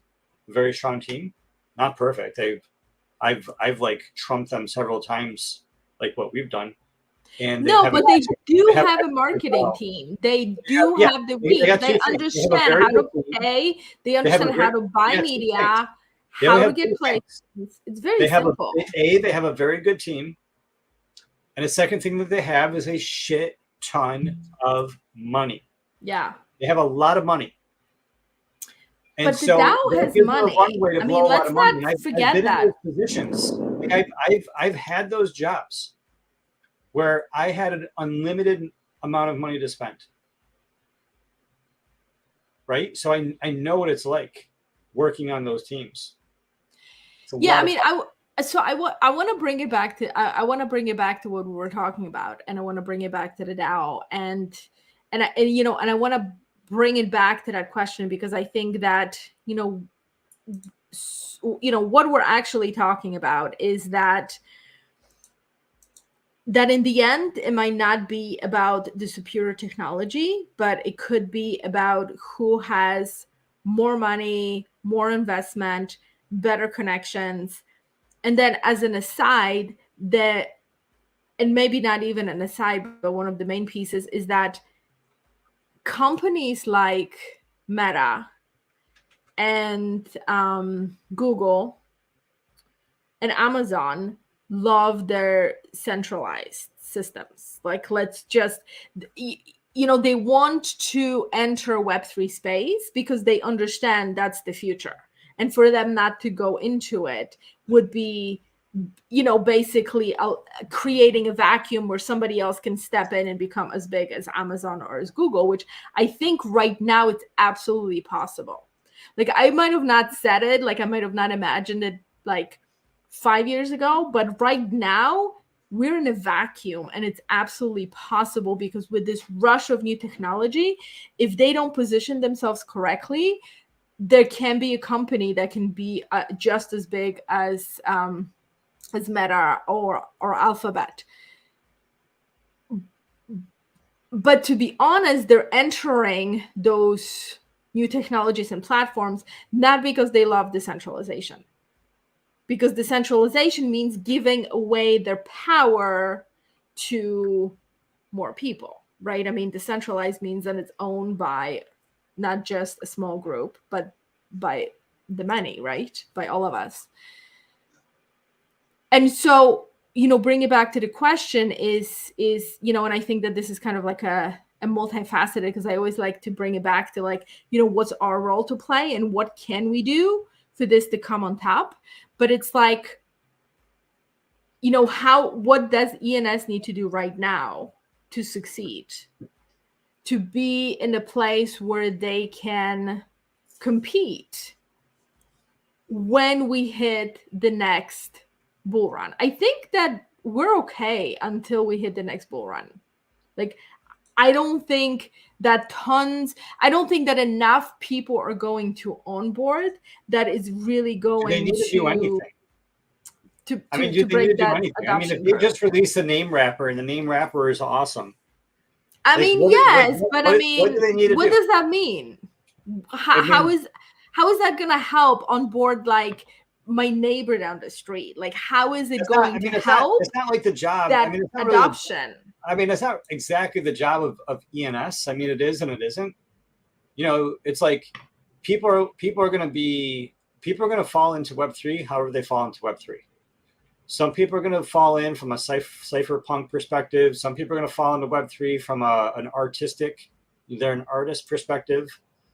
a very strong team. Not perfect. I've like trumped them several times, like what we've done. And no, but they do have a marketing team. They do have the reach. They understand how to pay. They understand how to buy media, how to get placed. It's very simple. They have a very good team. And the second thing that they have is a shit ton of money. Yeah. They have a lot of money. And but the DAO has money. I mean, let's not forget that. I've been in those positions. Like I've had those jobs where I had an unlimited amount of money to spend. Right? So I know what it's like working on those teams. Yeah, I mean, I want to bring it back to I want to bring it back to what we were talking about, and I want to bring it back to the DAO, and I want to bring it back to that question, because I think that what we're actually talking about is that in the end, it might not be about the superior technology, but it could be about who has more money, more investment, better connections. And then as an aside, and maybe not even an aside, but one of the main pieces is that companies like Meta and Google and Amazon love their centralized systems. Like, let's just, they want to enter Web3 space because they understand that's the future. And for them not to go into it would be, basically creating a vacuum where somebody else can step in and become as big as Amazon or as Google, which I think right now it's absolutely possible. Like, I might have not said it, like I might have not imagined it like 5 years ago, but right now we're in a vacuum, and it's absolutely possible, because with this rush of new technology, if they don't position themselves correctly, there can be a company that can be just as big as Meta or Alphabet. But to be honest, they're entering those new technologies and platforms not because they love decentralization, because decentralization means giving away their power to more people, right? I mean, decentralized means that it's owned by not just a small group, but by the many, right? By all of us. And so, bring it back to the question is, and I think that this is kind of like a multifaceted, because I always like to bring it back to like, what's our role to play and what can we do for this to come on top? But it's like, you know, what does ENS need to do right now to succeed, to be in a place where they can compete when we hit the next bull run? I think that we're okay until we hit the next bull run. Like, I don't think that enough people are going to onboard that is really going they need to do anything. to do they break need to do that anything? adoption If they curve. just released the name wrapper, and the name wrapper is awesome. I Like, mean, what do they need to what do? does that mean? How is that gonna help onboard like my neighbor down the street? Like, how is it going to help It's not like the job. that It's not adoption? Really it's not exactly the job of ENS. It is and it isn't. It's like people are going to fall into Web3 however they fall into Web3. Some people are going to fall in from a cypherpunk perspective. Some people are going to fall into Web3 from an artist perspective.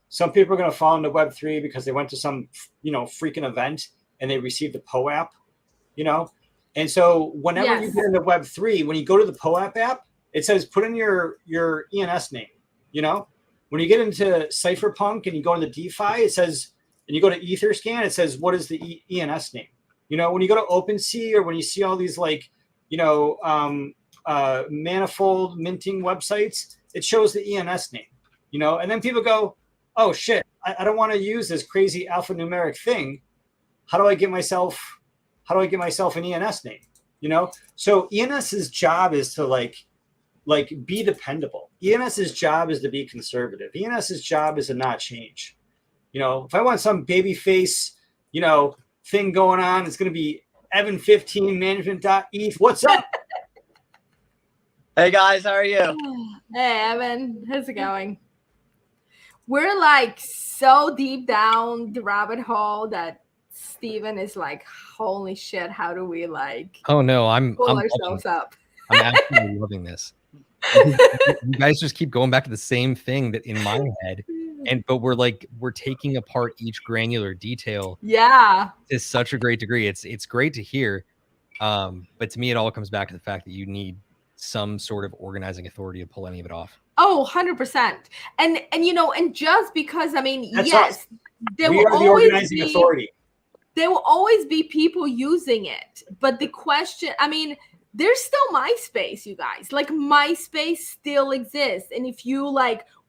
Some people are going to fall into Web3 because they went to some freaking event and they received a POAP. And so whenever you get into Web3, when you go to the POAP app, it says put in your ENS name. When you get into cypherpunk and you go into DeFi, it says, and you go to Etherscan, it says what is the ENS name? When you go to OpenSea, or when you see all these manifold minting websites, it shows the ENS name. And then people go, oh shit, I don't want to use this crazy alphanumeric thing. How do I get myself an ENS name? So ENS's job is to like be dependable. ENS's job is to be conservative. ENS's job is to not change. If I want some baby face, thing going on, it's going to be Evan15 management.eth. What's up? Hey guys, how are you? Hey Evan, how's it going? We're like so deep down the rabbit hole that Steven is like, holy shit, how do we like Oh no, pull ourselves up? I'm absolutely loving this. You guys just keep going back to the same thing that in my head, but we're taking apart each granular detail. Yeah, to such a great degree. It's great to hear, but to me, it all comes back to the fact that you need some sort of organizing authority to pull any of it off. Oh, 100%. And just because, That's yes, us. there We will are the always organizing be authority. there will always be people using it. But the question, there's still MySpace, you guys. Like, MySpace still exists. And if you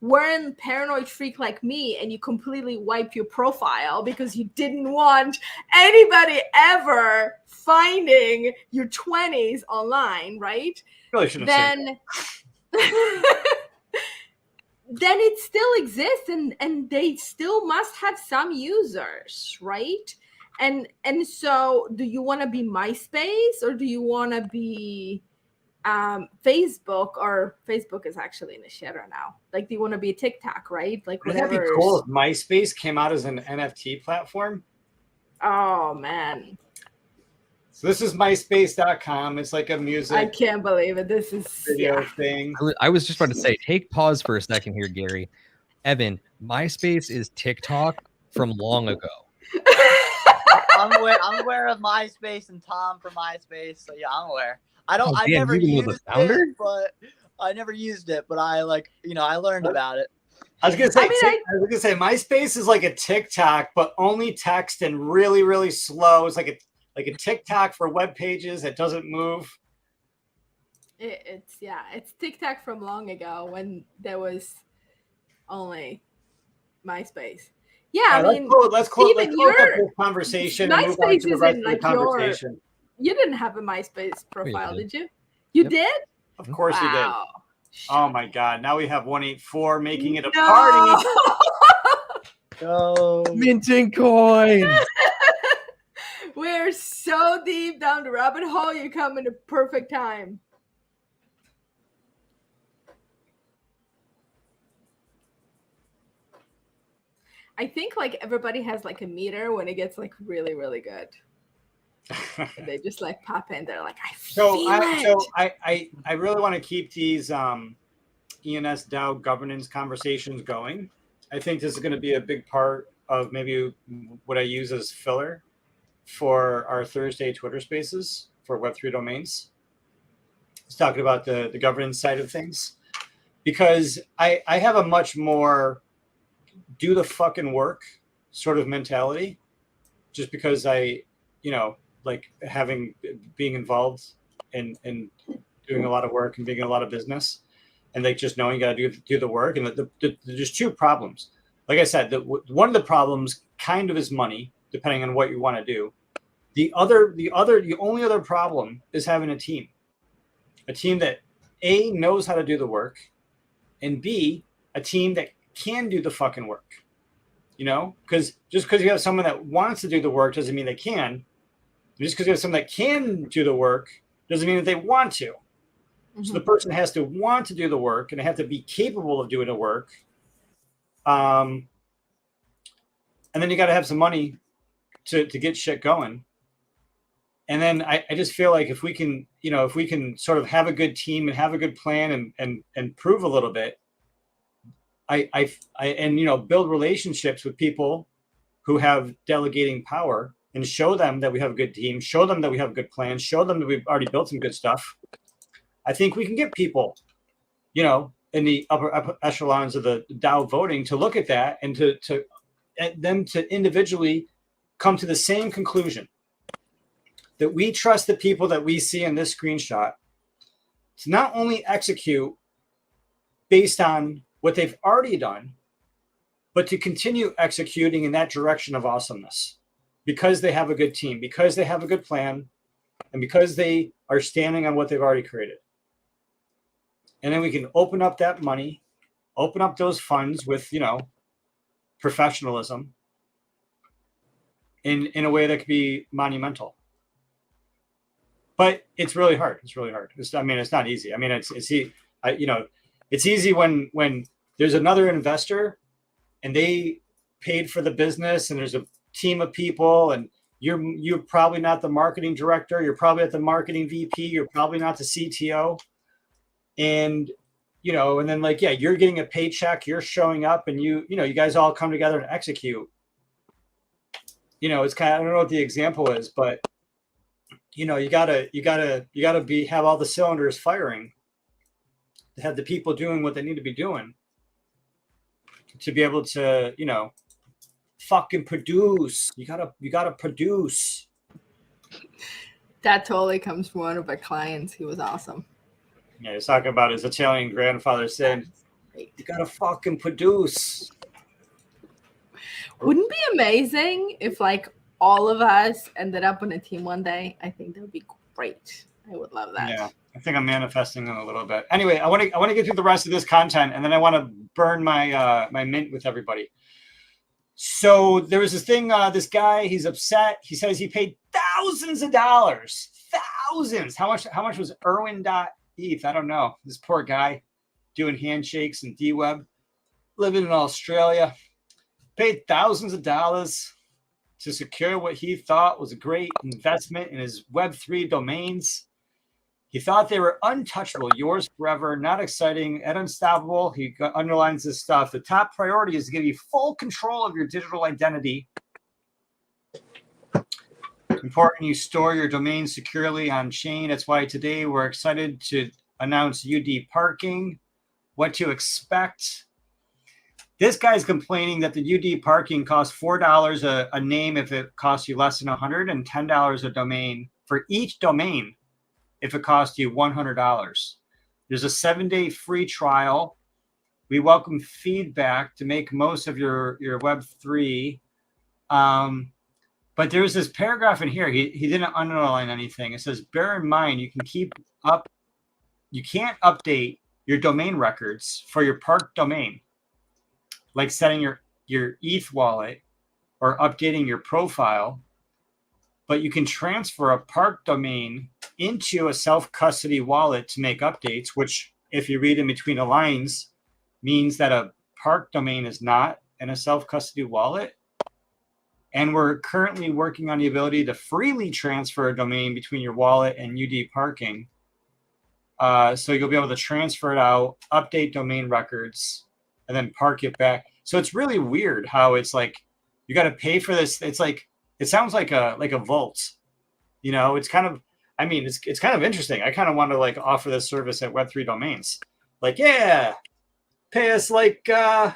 were a paranoid freak like me and you completely wipe your profile because you didn't want anybody ever finding your 20s online, right? Really shouldn't have said Then then it still exists, and they still must have some users, right? And so do you want to be MySpace, or do you want to be Facebook? Or Facebook is actually in the shitter now. Like, do you want to be TikTok, right? Like, Wouldn't whatever. that be cool if MySpace came out as an NFT platform? Oh man, So this is myspace.com. It's like a music I can't believe it. This is video thing. I was just about to say, take pause for a second here, Gary. Evan, MySpace is TikTok from long ago. I'm aware of MySpace and Tom from MySpace, so yeah, I'm aware. I never used it, but I learned about it. I was gonna say MySpace is like a TikTok, but only text and really, really slow. It's like a TikTok for web pages that doesn't move. It's TikTok from long ago when there was only MySpace. Yeah, let's close up this conversation and move on to the rest of the conversation. You didn't have a MySpace profile, did you? You did? Of course you did. Oh my God! Now we have 184 making it a No! party. Go. Minting coins. We're so deep down the rabbit hole. You come in a perfect time. I think everybody has a meter when it gets really, really good. They just pop in. They're like, I feel it. I really want to keep these ENS DAO governance conversations going. I think this is going to be a big part of maybe what I use as filler for our Thursday Twitter Spaces. for Web3 domains. He's talking about the governance side of things, because I have a much more do the fucking work sort of mentality, just because I, like being involved in doing a lot of work and being in a lot of business, and like just knowing you got to do the work. And there's two problems. Like I said, one of the problems kind of is money, depending on what you want to do. The only other problem is having a team that A, knows how to do the work, and B, a team that can do the fucking work. Because just because you have someone that wants to do the work doesn't mean they can. Just because you have someone that can do the work doesn't mean that they want to. Mm-hmm. So the person has to want to do the work, and they have to be capable of doing the work. And then you got to have some money to get shit going. And then I just feel like if we can sort of have a good team and have a good plan and prove a little bit, build relationships with people who have delegating power, and show them that we have a good team, show them that we have a good plan, show them that we've already built some good stuff. I think we can get people, in the upper echelons of the DAO voting to look at that and to them to individually come to the same conclusion, that we trust the people that we see in this screenshot to not only execute based on what they've already done, but to continue executing in that direction of awesomeness, because they have a good team, because they have a good plan, and because they are standing on what they've already created. And then we can open up that money, open up those funds with, professionalism in a way that could be monumental. But it's really hard. It's not easy. I mean, it's easy when there's another investor and they paid for the business, and there's a team of people, and you're probably not the marketing director. You're probably not the marketing VP. You're probably not the CTO. And, and then you're getting a paycheck, you're showing up, and you guys all come together and execute. It's kind of, I don't know what the example is, but you gotta have all the cylinders firing to have the people doing what they need to be doing to be able to, fucking produce. You gotta produce. That totally comes from one of our clients. He was awesome. Yeah, he's talking about his Italian grandfather saying, you gotta fucking produce. Wouldn't it be amazing if all of us ended up on a team one day? I think that would be great. I would love that. Yeah, I think I'm manifesting a little bit. Anyway, I want to get through the rest of this content, and then I want to burn my my mint with everybody. So there was this thing. This guy, he's upset. He says he paid thousands of dollars. Thousands. How much was Irwin.eth? I don't know. This poor guy doing handshakes and D-Web, living in Australia, paid thousands of dollars to secure what he thought was a great investment in his Web3 domains. He thought they were untouchable, yours forever, not exciting, and unstoppable. He underlines this stuff. The top priority is to give you full control of your digital identity. It's important you store your domain securely on chain. That's why today we're excited to announce UD parking, what to expect. This guy's complaining that the UD parking costs $4 a name if it costs you less than $100, and $10 a domain for each domain if it costs you $100. There's a 7-day free trial. We welcome feedback to make most of your Web3. But there's this paragraph in here. He didn't underline anything. It says, bear in mind, you can't update your domain records for your parked domain, like setting your ETH wallet or updating your profile, but you can transfer a parked domain into a self-custody wallet to make updates, which, if you read in between the lines, means that a parked domain is not in a self-custody wallet. And we're currently working on the ability to freely transfer a domain between your wallet and UD parking. So you'll be able to transfer it out, update domain records, and then park it back. So it's really weird how it's like you got to pay for this. It's like, it sounds like a vault. It's kind of, I mean, it's kind of interesting. I kind of want to like offer this service at Web3 domains. Like, yeah, pay us like how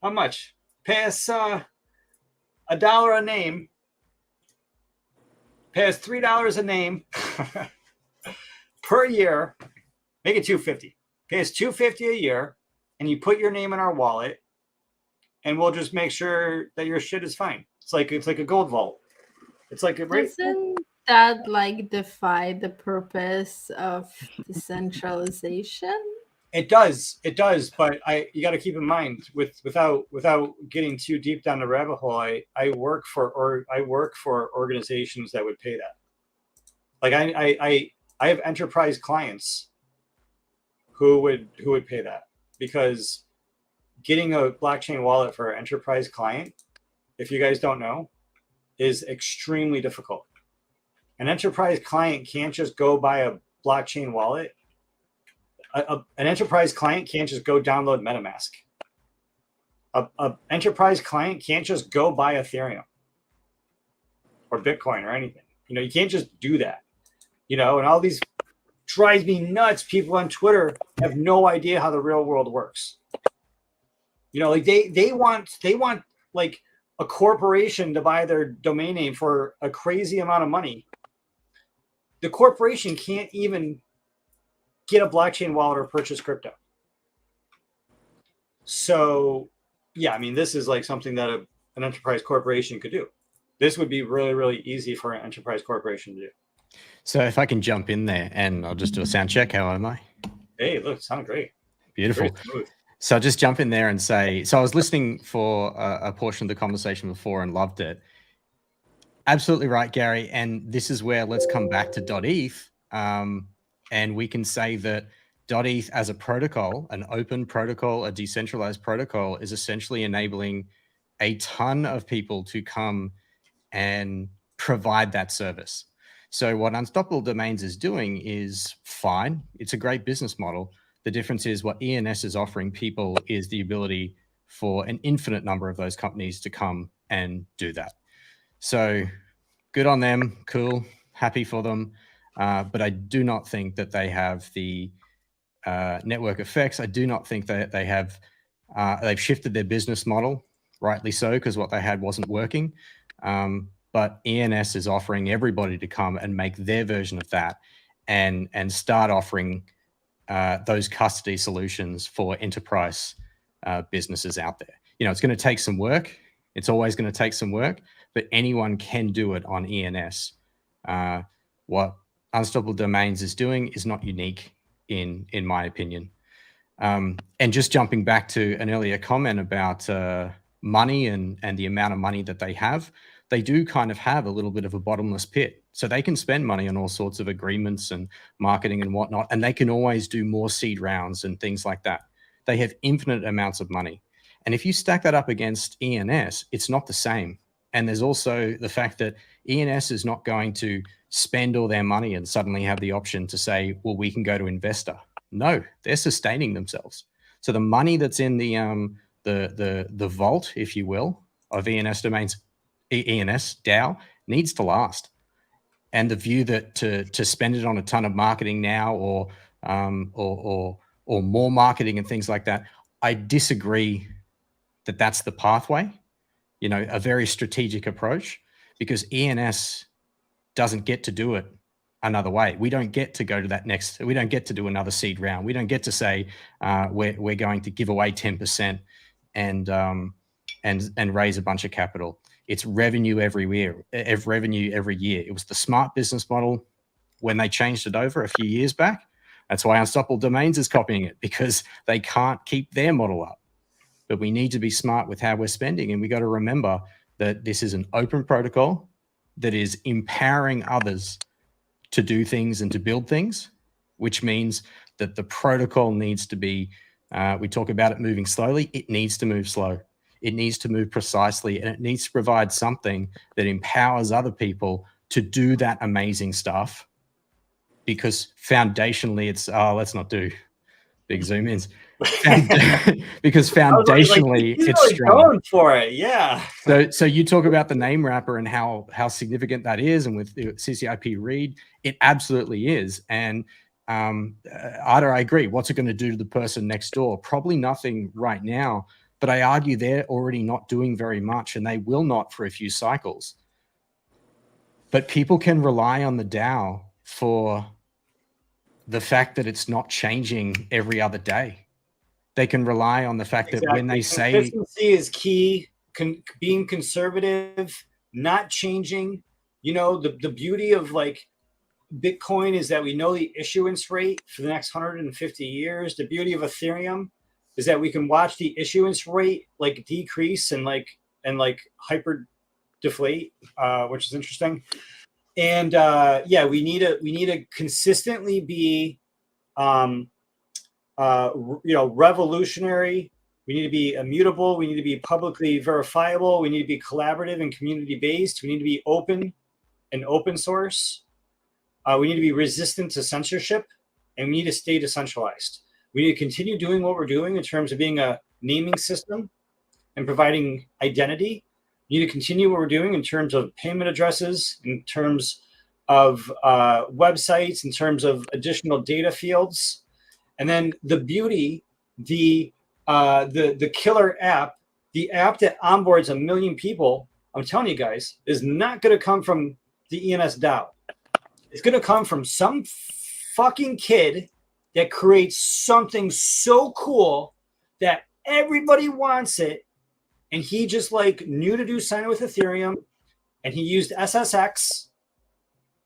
much? Pay us $1 a name. Pay us $3 a name per year. Make it $250. Pay us $250 a year, and you put your name in our wallet, and we'll just make sure that your shit is fine. It's like a gold vault. It's like a right. Doesn't that like defy the purpose of decentralization? It does, but you got to keep in mind without getting too deep down the rabbit hole. I work for organizations that would pay that. Like I have enterprise clients who would pay that, because getting a blockchain wallet for an enterprise client, if you guys don't know, is extremely difficult. An enterprise client can't just go buy a blockchain wallet. An enterprise client can't just go download MetaMask. An enterprise client can't just go buy Ethereum or Bitcoin or anything. You know, you can't just do that. You know, and all these drives me nuts. People on Twitter have no idea how the real world works. You know, like they want like a corporation to buy their domain name for a crazy amount of money. The corporation can't even get a blockchain wallet or purchase crypto. So, yeah, I mean, this is like something that an enterprise corporation could do. This would be really, really easy for an enterprise corporation to do. So if I can jump in there, and I'll just do a sound check. How am I? Hey, look, sound great. Beautiful. So I'll just jump in there and say, so I was listening for a portion of the conversation before and loved it. Absolutely right, Gary. And this is where let's come back to .eth. And we can say that .eth as a protocol, an open protocol, a decentralized protocol, is essentially enabling a ton of people to come and provide that service. So what Unstoppable Domains is doing is fine. It's a great business model. The difference is what ENS is offering people is the ability for an infinite number of those companies to come and do that. So good on them. Cool. Happy for them. But I do not think that they have the network effects. I do not think that they have, they've shifted their business model, rightly so, because what they had wasn't working. But ENS is offering everybody to come and make their version of that and start offering those custody solutions for enterprise businesses out there. You know, it's going to take some work. It's always going to take some work, but anyone can do it on ENS. What Unstoppable Domains is doing is not unique in my opinion. And just jumping back to an earlier comment about money and the amount of money that they do kind of have a little bit of a bottomless pit. So they can spend money on all sorts of agreements and marketing and whatnot, and they can always do more seed rounds and things like that. They have infinite amounts of money. And if you stack that up against ENS, it's not the same. And there's also the fact that ENS is not going to spend all their money and suddenly have the option to say, well, we can go to investor. No, they're sustaining themselves. So the money that's in the vault, if you will, of ENS domains, ENS DAO needs to last. And the view that to spend it on a ton of marketing now or more marketing and things like that, I disagree that that's the pathway. You know, a very strategic approach, because ENS doesn't get to do it another way. We don't get to go to that next. We don't get to do another seed round. We don't get to say we're going to give away 10% and raise a bunch of capital. It's revenue every year. It was the smart business model when they changed it over a few years back. That's why Unstoppable Domains is copying it, because they can't keep their model up. But we need to be smart with how we're spending, and we got to remember that this is an open protocol that is empowering others to do things and to build things, which means that the protocol needs to be, we talk about it moving slowly, it needs to move slow. It needs to move precisely, and it needs to provide something that empowers other people to do that amazing stuff, because foundationally it's, let's not do Big zoom ins. Because foundationally he's it's really strong. going for it. Yeah. So you talk about the name wrapper and how significant that is, and with the CCIP read, it absolutely is. And Ada, I agree. What's it going to do to the person next door? Probably nothing right now, but I argue they're already not doing very much, and they will not for a few cycles. But people can rely on the DAO for the fact that it's not changing every other day. They can rely on the fact that when they say consistency is key, being conservative, not changing. You know, the beauty of like Bitcoin is that we know the issuance rate for the next 150 years. The beauty of Ethereum is that we can watch the issuance rate like decrease and like hyper deflate, which is interesting. And yeah, we need to consistently be revolutionary. We need to be immutable. We need to be publicly verifiable. We need to be collaborative and community based. We need to be open and open source. We need to be resistant to censorship, and we need to stay decentralized. We need to continue doing what we're doing in terms of being a naming system and providing identity. We need to continue what we're doing in terms of payment addresses, in terms of websites, in terms of additional data fields. And then the beauty, the killer app, the app that onboards 1 million people, I'm telling you guys, is not going to come from the ENS DAO. It's going to come from some fucking kid that creates something so cool that everybody wants it. And he just like knew to do sign with Ethereum, and he used SSX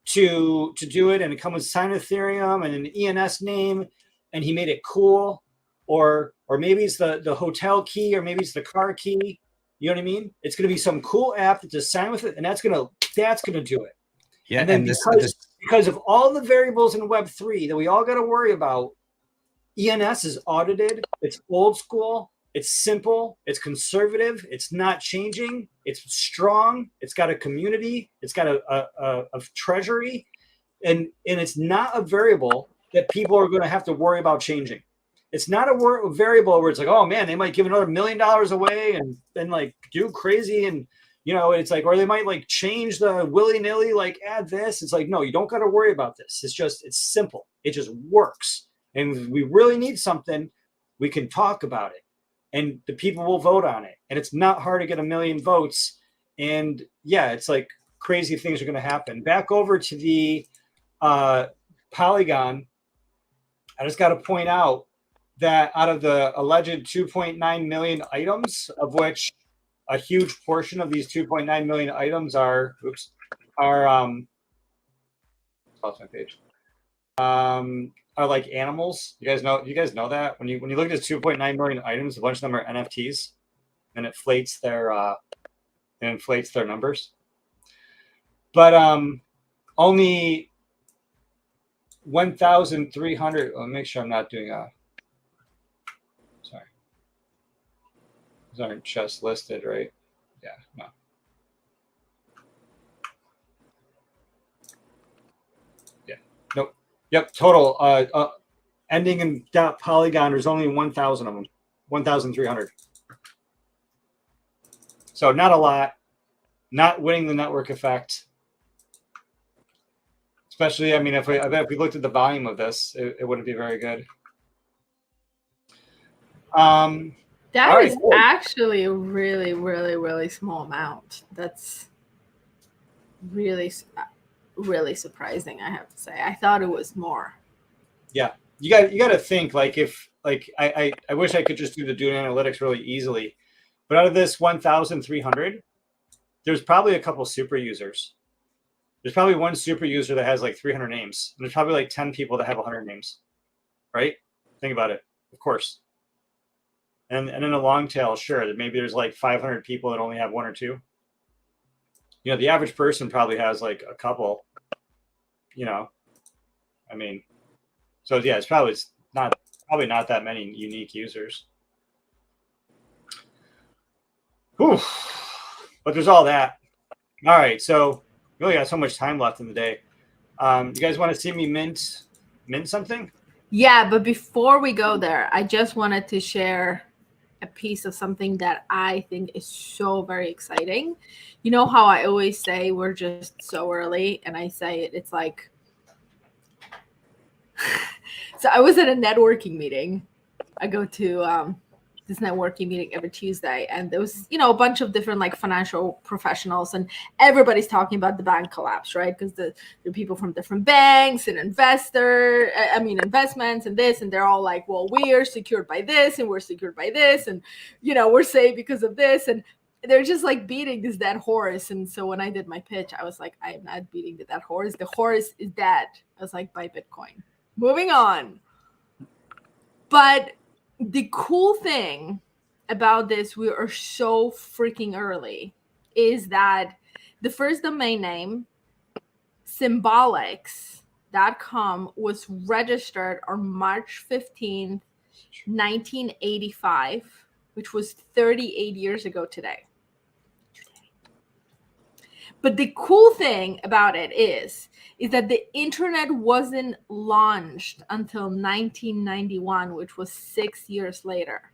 to do it, and it comes with sign with Ethereum and an ENS name, and he made it cool. Or maybe it's the hotel key, or maybe it's the car key. You know what I mean? It's going to be some cool app that just sign with it, and that's going to do it. Yeah, and then because of all the variables in Web3 that we all got to worry about, ENS is audited. It's old school. It's simple. It's conservative. It's not changing. It's strong. It's got a community. It's got a treasury, and it's not a variable that people are going to have to worry about changing. It's not a variable where it's like, oh man, they might give another $1 million away and then like do crazy, and you know, it's like, or they might like change the willy-nilly, like add this. It's like, no, you don't got to worry about this. It's simple. It just works. And if we really need something, we can talk about it, and the people will vote on it. And it's not hard to get 1 million votes. And yeah, it's like crazy things are going to happen. Back over to the Polygon. I just got to point out that out of the alleged 2.9 million items, of which a huge portion of these 2.9 million items are lost my page. Are like animals. You guys know that when you look at this 2.9 million items, a bunch of them are NFTs, and it inflates their numbers. But only 1,300. Let me make sure I'm not doing sorry. These aren't just listed, right? Yeah, no. Yeah, nope. Yep, total. Ending in .polygon, there's only 1,000 of them, 1,300. So not a lot. Not winning the network effect. Especially, I mean, I bet if we looked at the volume of this, it wouldn't be very good. That is actually a really, really, really small amount. That's really, really surprising, I have to say. I thought it was more. Yeah, you got to think like if like I wish I could just do analytics really easily, but out of this 1,300, there's probably a couple super users. There's probably one super user that has like 300 names, and there's probably like 10 people that have 100 names, right? Think about it, of course. And in a long tail, sure, maybe there's like 500 people that only have 1 or 2. You know, the average person probably has like a couple. You know, I mean, so yeah, it's probably not that many unique users. Whew. But there's all that. All right, so we only got so much time left in the day. You guys want to see me mint something? Yeah, but before we go there, I just wanted to share a piece of something that I think is so very exciting. You know how I always say we're just so early, and I say it's like, so I was at a networking meeting. I go to this networking meeting every Tuesday, and there was, a bunch of different like financial professionals, and everybody's talking about the bank collapse, right? Because there are people from different banks and investments and this, and they're all like, well, we're secured by this, and we're secured by this, and we're safe because of this, and they're just like beating this dead horse. And so when I did my pitch, I was like, I am not beating the dead horse. The horse is dead. I was like, buy Bitcoin. Moving on. But the cool thing about this, we are so freaking early, is that the first domain name, symbolics.com, was registered on March 15th, 1985, which was 38 years ago today. But the cool thing about it is that the internet wasn't launched until 1991, which was 6 years later.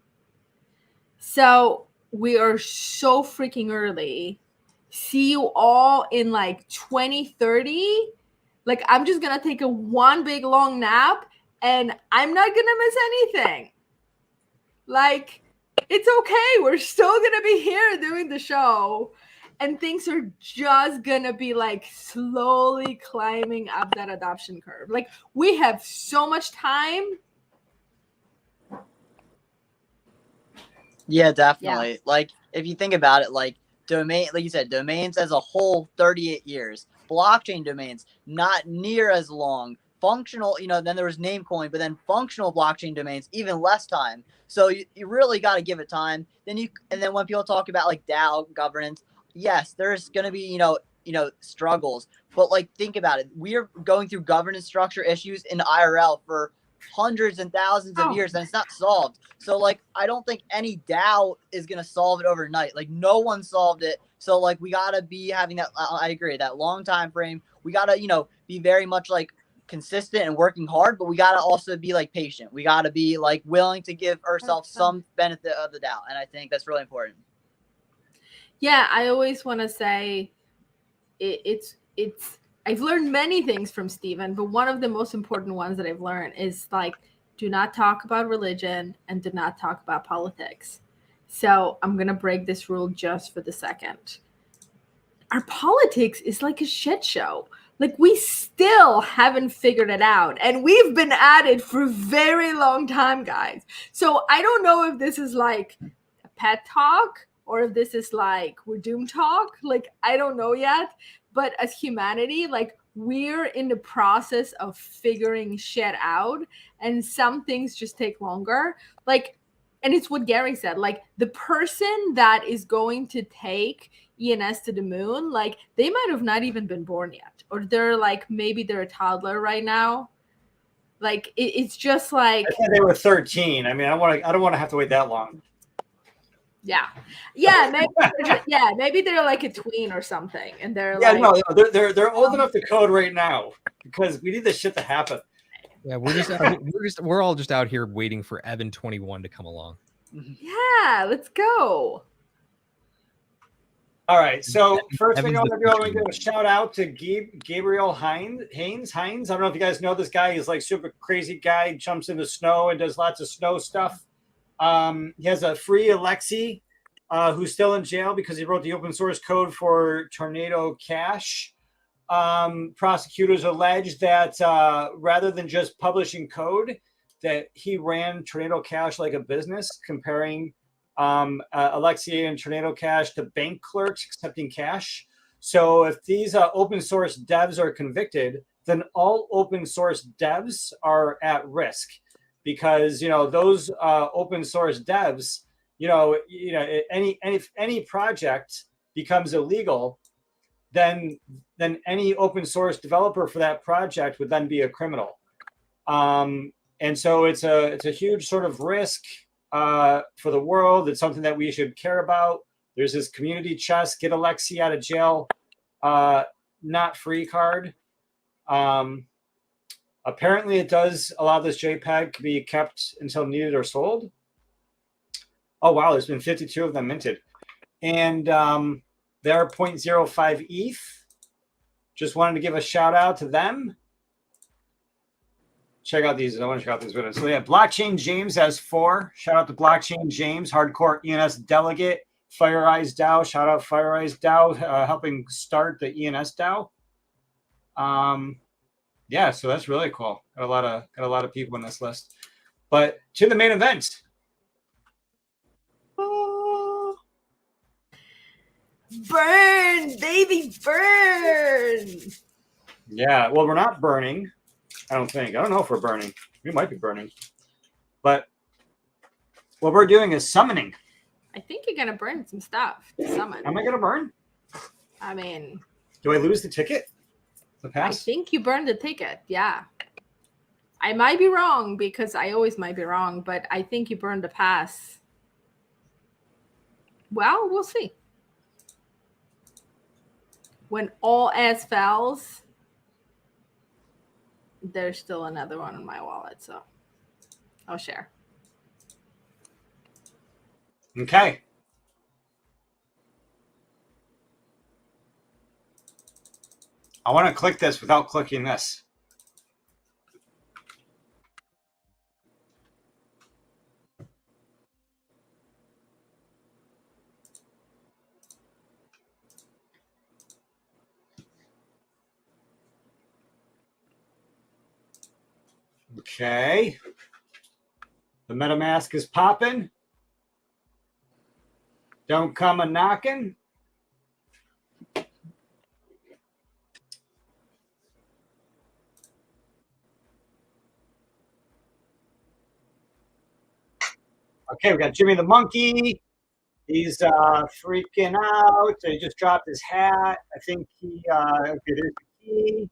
So we are so freaking early. See you all in like 2030. Like, I'm just going to take a one big long nap, and I'm not going to miss anything. Like, it's okay. We're still going to be here doing the show. And things are just gonna be like slowly climbing up that adoption curve. Like, we have so much time. Yeah, definitely. Yeah. Like, if you think about it, like like you said, domains as a whole, 38 years. Blockchain domains, not near as long. Functional, then there was Namecoin, but then functional blockchain domains, even less time. So you really got to give it time. And then when people talk about like DAO governance, yes, there's going to be, struggles, but like, think about it. We're going through governance structure issues in IRL for hundreds and thousands of years, and it's not solved. So like, I don't think any DAO is going to solve it overnight. Like, no one solved it. So like, we got to be having that, I agree, that long time frame. We got to, be very much like consistent and working hard, but we got to also be like patient. We got to be like willing to give ourselves some benefit of the doubt. And I think that's really important. Yeah, I always want to say it's I've learned many things from Stephen, but one of the most important ones that I've learned is like, do not talk about religion and do not talk about politics. So I'm going to break this rule just for the second. Our politics is like a shit show. Like, we still haven't figured it out. And we've been at it for a very long time, guys. So I don't know if this is like a pet talk or if this is like we're doom talk. Like, I don't know yet. But as humanity, like, we're in the process of figuring shit out. And some things just take longer. Like, and it's what Gary said, like, the person that is going to take ENS to the moon, like, they might have not even been born yet, or they're like, maybe they're a toddler right now. Like, it's just like, I think they were 13. I mean, I don't want to have to wait that long. Yeah, maybe they're like a tween or something, and they're they're old enough to code right now, because we need this shit to happen. Yeah, we're all just out here waiting for Evan 21 to come along. Yeah, let's go. All right, so first thing I want to do, I'm going to give a shout out to Gabriel Haynes. I don't know if you guys know this guy. He's like super crazy guy, jumps in the snow and does lots of snow stuff. He has a free Alexi who's still in jail because he wrote the open source code for Tornado Cash. Prosecutors allege that rather than just publishing code, that he ran Tornado Cash like a business, comparing Alexi and Tornado Cash to bank clerks accepting cash. So if these open source devs are convicted, then all open source devs are at risk, because those open source devs, any project becomes illegal, then any open source developer for that project would then be a criminal. And so it's a huge sort of risk for the world. It's something that we should care about. There's this community chest, get Alexi out of jail, not free card. Apparently, it does allow this JPEG to be kept until needed or sold. Oh, wow. There's been 52 of them minted. And they are 0.05 ETH. Just wanted to give a shout out to them. Check out these. I want to check out these videos. So, yeah, Blockchain James has 4. Shout out to Blockchain James, hardcore ENS delegate. Fire Eyes DAO. Shout out Fire Eyes DAO, helping start the ENS DAO. Yeah, so that's really cool. Got a lot of people in this list. But to the main event. Burn, baby, burn. Yeah, well, we're not burning. I don't think. I don't know if we're burning. We might be burning. But what we're doing is summoning. I think you're gonna burn some stuff to summon. Am I gonna burn? I mean, do I lose the ticket? The pass? I think you burned the ticket. Yeah. I might be wrong because I always might be wrong, but I think you burned the pass. Well, we'll see. When all else fails, there's still another one in my wallet, so I'll share. Okay. I want to click this without clicking this. Okay. The MetaMask is popping. Don't come a knocking. Okay, we got Jimmy the Monkey. He's freaking out. He just dropped his hat. I think he, okay, there's the key.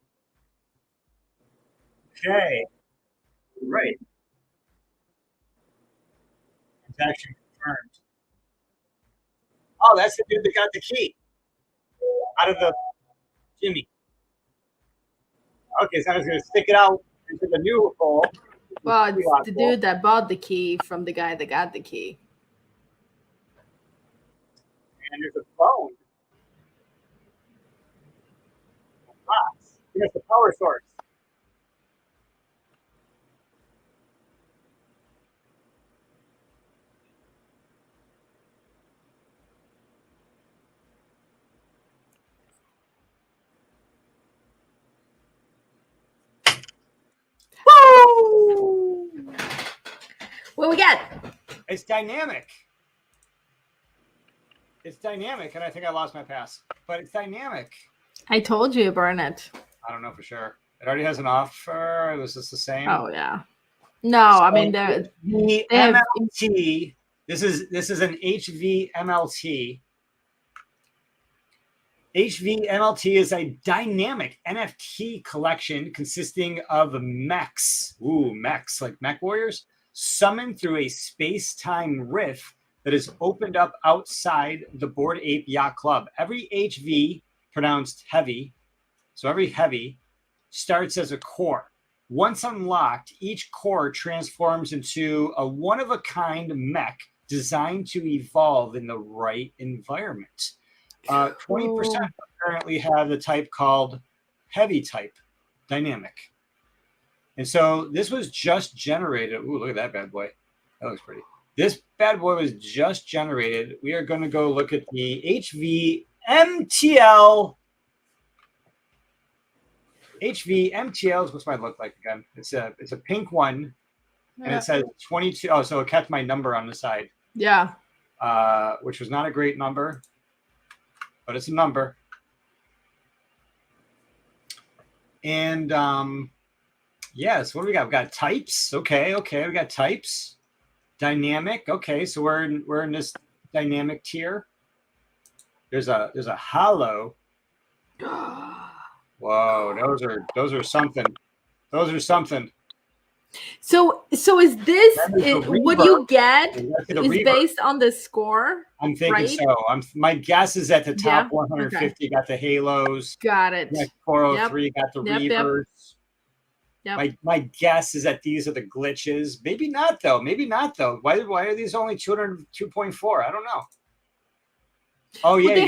Okay, right. Transaction confirmed. Oh, that's the dude that got the key out of the Jimmy. Okay, so I was going to stick it out into the new hole. Well, it's the dude that bought the key from the guy that got the key. And there's a phone. Box. Here's the power source. Woo! What we got? It's dynamic. It's dynamic, and I think I lost my pass, but it's dynamic. I told you burn it. I don't know for sure. It already has an offer. Was this the same? Oh yeah. No, I mean the they have- MLT. This is an HVMLT. HVMLT is a dynamic NFT collection consisting of mechs. Ooh, mechs like mech warriors summoned through a space-time rift that is opened up outside the Bored Ape Yacht Club. Every HV, pronounced heavy, so every heavy starts as a core. Once unlocked, each core transforms into a one-of-a-kind mech designed to evolve in the right environment. 20% currently have the type called heavy type, dynamic. And so this was just generated. Ooh, look at that bad boy. That looks pretty. This bad boy was just generated. We are going to go look at the HVMTL. HVMTL is what's my look like again. It's a pink one, and it says 22. Oh, so it kept my number on the side. Yeah. Which was not a great number, but it's a number. And yes, what do we got? We got types. Okay, we got types. Dynamic. Okay, so we're in this dynamic tier. There's a hollow. Whoa, those are something. Those are something. So is this what you get is based on the score? I'm thinking right? so. My guess is at the top 150 got the halos. Got it. Next 403 got the reavers. Yep. My guess is that these are the glitches. Maybe not though. Maybe not though. Why are these only 202.4? I don't know. Oh yeah, you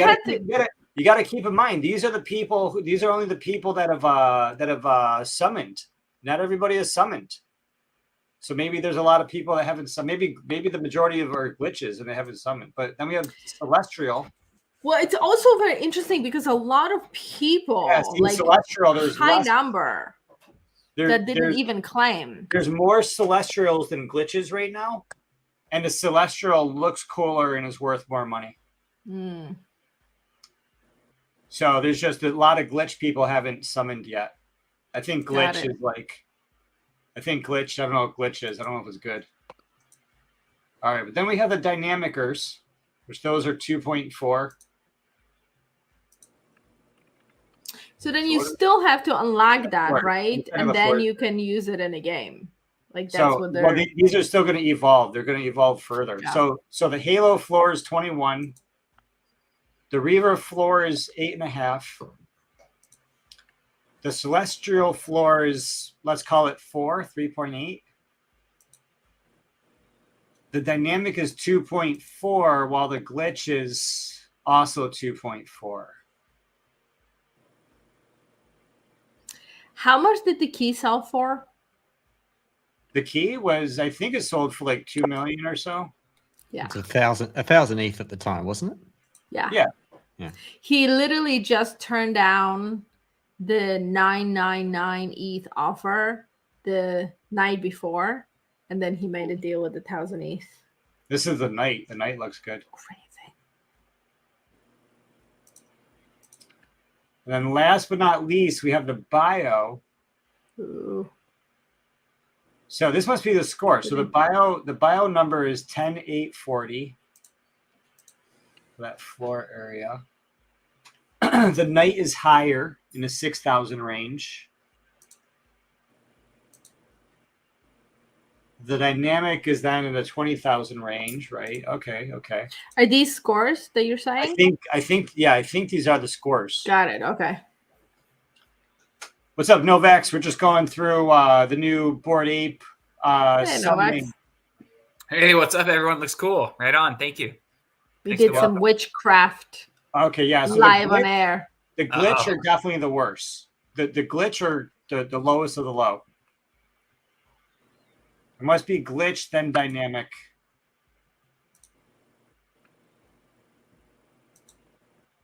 got to keep in mind these are the people who, these are only the people that have summoned. Not everybody is summoned. So maybe there's a lot of people that haven't summoned. Maybe the majority of our glitches and they haven't summoned. But then we have Celestial. Well, it's also very interesting because a lot of people, like Celestial, there's high less, number that didn't even claim. There's more Celestials than glitches right now. And the Celestial looks cooler and is worth more money. Mm. So there's just a lot of glitch people haven't summoned yet. I think glitch is I don't know what glitch is. I don't know if it's good. All right, but then we have the dynamicers, which those are 2.4. So then you still have to unlock that, right? And then you can use it in a game. Like that's what they're. Well, these are still going to evolve. They're going to evolve further. Yeah. So the Halo floor is 21. The Reaver floor is 8.5. The Celestial floor is, let's call it 3.8. The Dynamic is 2.4, while the Glitch is also 2.4. How much did the key sell for? The key was, I think it sold for like 2 million or so. Yeah. It's 1,000 ETH at the time, wasn't it? Yeah. Yeah. He literally just turned down the 999 ETH offer the night before, and then he made a deal with 1,000 ETH. This is the Knight. The Knight looks good. Crazy. And then last but not least, we have the Bio. Ooh. So this must be the score. So the bio number is 10,840. That floor area. The Knight is higher in the 6,000 range. The Dynamic is then in the 20,000 range, right? Okay. Are these scores that you're saying? I think these are the scores. Got it. Okay. What's up, Novax? We're just going through the new Bored Ape. Hey, Novax. Hey, what's up, everyone? Looks cool. Right on. Thank you. We did some witchcraft. Okay, yeah. So live on air. The glitch are definitely the worst. The glitch are the lowest of the low. It must be glitch, then dynamic.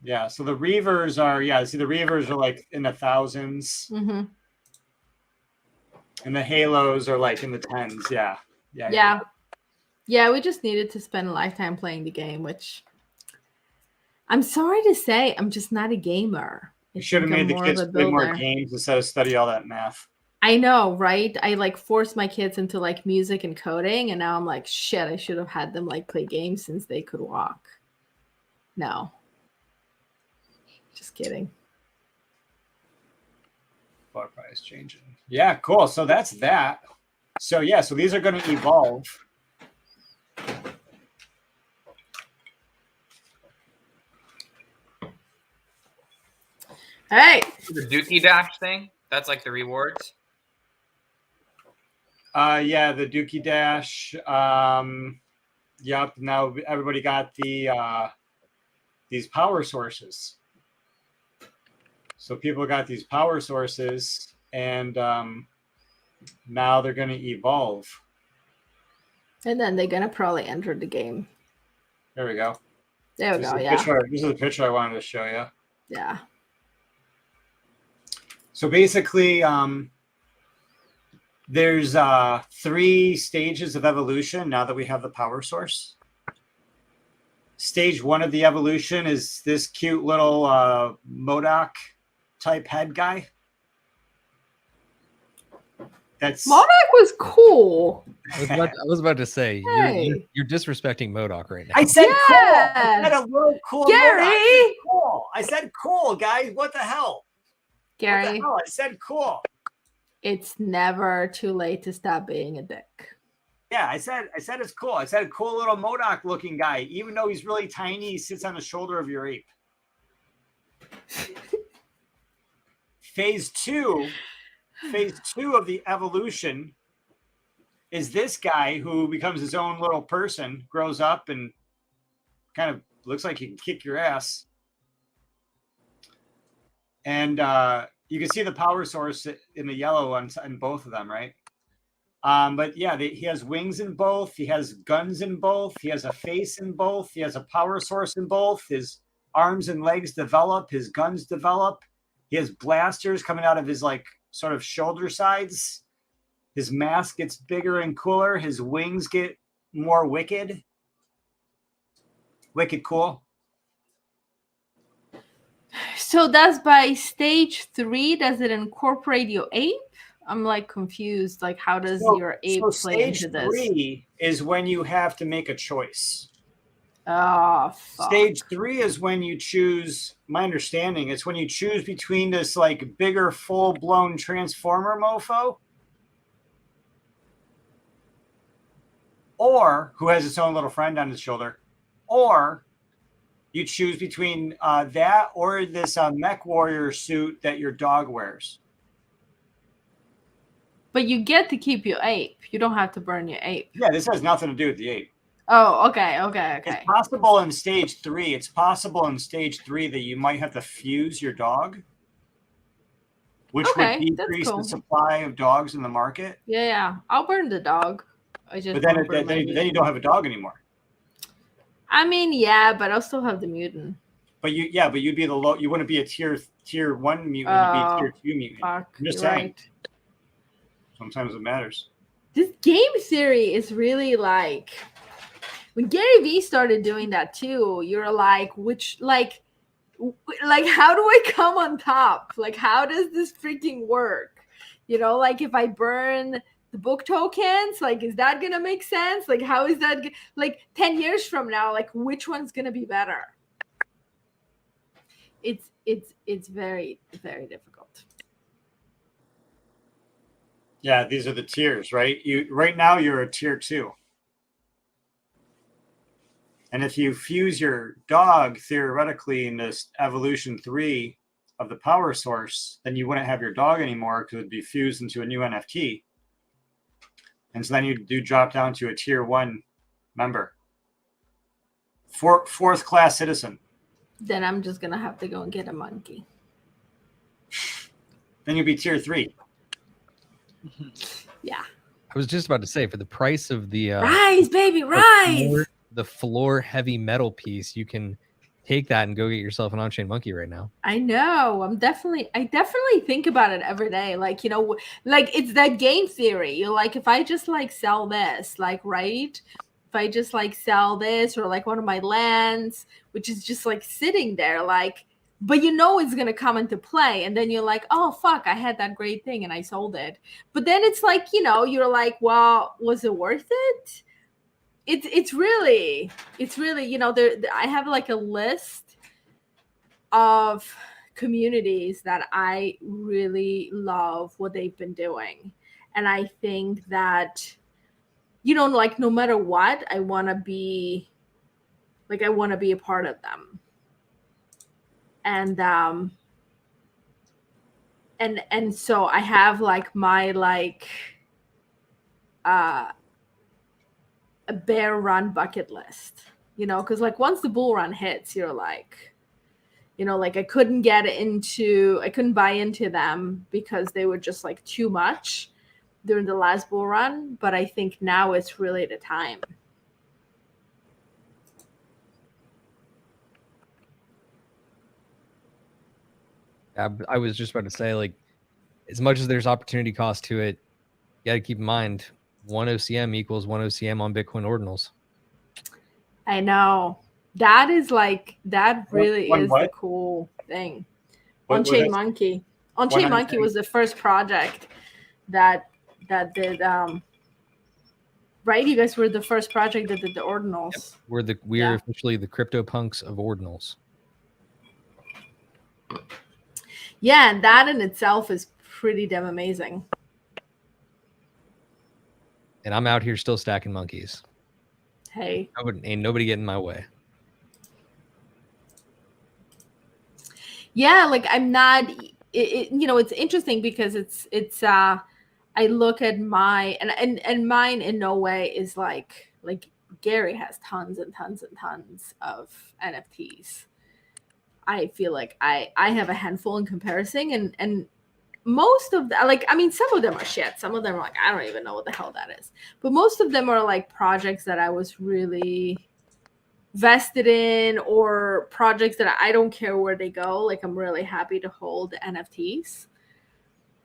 Yeah, so the Reavers are, the Reavers are like in the thousands. Mm-hmm. And the Halos are like in the tens. Yeah. Yeah, we just needed to spend a lifetime playing the game, which I'm sorry to say, I'm just not a gamer. You should have made the kids play more games instead of study all that math. I know, right? I like forced my kids into like music and coding, and now I'm like, shit, I should have had them like play games since they could walk. No. Just kidding. Bar price changing. Yeah, cool. So that's that. So so these are going to evolve. Hey, the Dookie Dash thing. That's like the rewards. The Dookie Dash. Yep. Now everybody got these power sources. So people got these power sources, and now they're going to evolve. And then they're going to probably enter the game. There we go. There we go, This is the picture I wanted to show you. Yeah. So basically, there's 3 stages of evolution now that we have the power source. Stage 1 of the evolution is this cute little MODOK type head guy. MODOK was cool. I was about to say, hey. you're disrespecting MODOK right now. I said cool. I said a little cool. Gary. I said cool, guys. What the hell? Gary. What the hell? I said cool. It's never too late to stop being a dick. Yeah, I said it's cool. I said a cool little MODOK looking guy. Even though he's really tiny, he sits on the shoulder of your ape. Phase 2 phase 2 of the evolution is this guy who becomes his own little person, grows up, and kind of looks like he can kick your ass. And you can see the power source in the yellow on both of them, right? But yeah, he has wings in both. He has guns in both. He has a face in both. He has a power source in both. His arms and legs develop. His guns develop. He has blasters coming out of his like sort of shoulder sides. His mask gets bigger and cooler. His wings get more wicked. Wicked cool. So that's by stage 3. Does it incorporate your ape? I'm like confused. Like, how does your ape play into this? Stage 3 is when you have to make a choice. Oh, fuck. Stage 3 is when you choose. My understanding, it's when you choose between this like bigger, full-blown transformer mofo, or who has its own little friend on his shoulder, or you choose between that or this mech warrior suit that your dog wears. But you get to keep your ape. You don't have to burn your ape. Yeah, this has nothing to do with the ape. Oh, okay. It's possible in stage 3. It's possible in stage 3 that you might have to fuse your dog, which would decrease the supply of dogs in the market. Yeah. I'll burn the dog. But then you don't have a dog anymore. I mean, yeah, but I'll still have the mutant. But you'd be the low. You wouldn't be a tier 1 mutant. You'd be a tier 2 mutant. Fuck, I'm just saying. Right. Sometimes it matters. This game theory is really like when Gary Vee started doing that too. You're like, like how do I come on top? Like, how does this freaking work? You know, like if I burn the book tokens, like, is that gonna make sense? Like, how is that like 10 years from now? Like, which one's gonna be better? It's very, very difficult. Yeah, these are the tiers, right? Right now you're a tier 2. And if you fuse your dog theoretically in this evolution 3 of the power source, then you wouldn't have your dog anymore because it'd be fused into a new NFT. And so then you do drop down to a tier 1 member. Fourth class citizen. Then I'm just gonna have to go and get a monkey. Then you'll be tier 3. Yeah. I was just about to say, for the price of the rise, baby, rise. The floor heavy metal piece, you can take that and go get yourself an on-chain monkey right now. I know. I definitely think about it every day. Like, you know, like it's that game theory. You're like, if I just like sell this, like, right? If I just like sell this or like one of my lands, which is just like sitting there, like, but you know it's gonna come into play, and then you're like, oh fuck, I had that great thing and I sold it. But then it's like, you know, you're like, well, was it worth it? It's really, you know, I have like a list of communities that I really love what they've been doing, and I think that, you know, like no matter what, I want to be a part of them. And so I have like my like a bear run bucket list, you know, because like once the bull run hits, you're like, you know, like I couldn't buy into them because they were just like too much during the last bull run. But I think now it's really the time. I was just about to say, like, as much as there's opportunity cost to it, you got to keep in mind 1 OCM equals 1 OCM on Bitcoin ordinals. I know. That is like, that really is the cool thing. On-chain monkey. On-chain monkey was the first project that did right? You guys were the first project that did the ordinals. Yep. We're officially the CryptoPunks of ordinals. Yeah, and that in itself is pretty damn amazing. And I'm out here still stacking monkeys. Hey. Ain't nobody getting in my way. Yeah, like I'm not, it's interesting because it's I look at my and mine in no way is like Gary has tons and tons and tons of NFTs. I feel like I have a handful in comparison, and most of the, like, I mean, some of them are shit. Some of them are like, I don't even know what the hell that is. But most of them are like projects that I was really vested in, or projects that I don't care where they go. Like, I'm really happy to hold NFTs.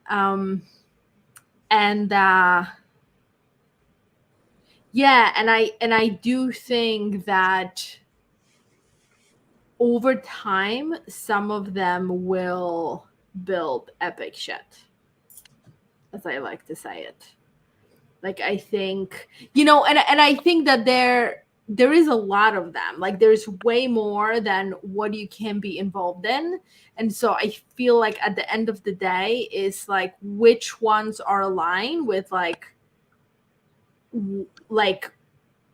And yeah, and I do think that over time, some of them will build epic shit, as I like to say it. Like, I think, and I think that there is a lot of them. Like, there's way more than what you can be involved in. And so I feel like at the end of the day is like, which ones are aligned with like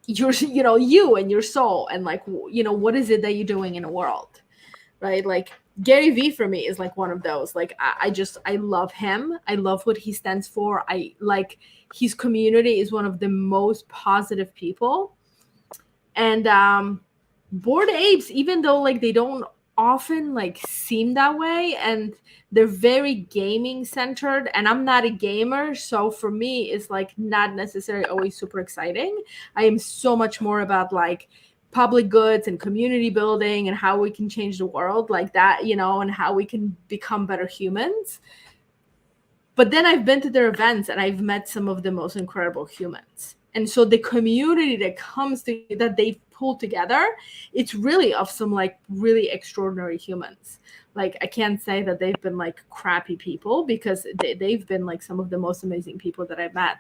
your, you and your soul, and like, what is it that you're doing in the world, right? Like, Gary Vee for me is like one of those. Like, I love him. I love what he stands for. I like his community is one of the most positive people. And Bored Apes, even though like they don't often like seem that way, and they're very gaming centered, and I'm not a gamer, so for me it's like not necessarily always super exciting. I am so much more about like public goods and community building and how we can change the world like that, and how we can become better humans. But then I've been to their events and I've met some of the most incredible humans. And so the community that they've pulled together, it's really of some like really extraordinary humans. Like, I can't say that they've been like crappy people, because they've been like some of the most amazing people that I've met.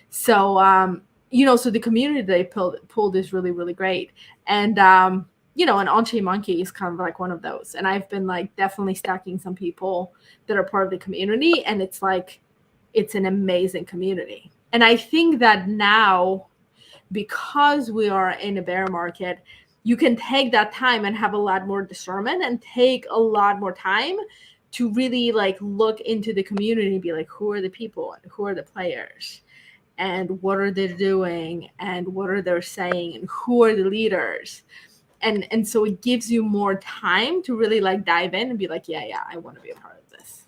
So, so the community they pulled is really, really great. And, and On-Chain Monkey is kind of like one of those. And I've been like definitely stacking some people that are part of the community. And it's like, it's an amazing community. And I think that now, because we are in a bear market, you can take that time and have a lot more discernment and take a lot more time to really like look into the community and be like, who are the people and who are the players and what are they doing and what are they saying and who are the leaders. And so it gives you more time to really like dive in and be like, yeah, I want to be a part of this.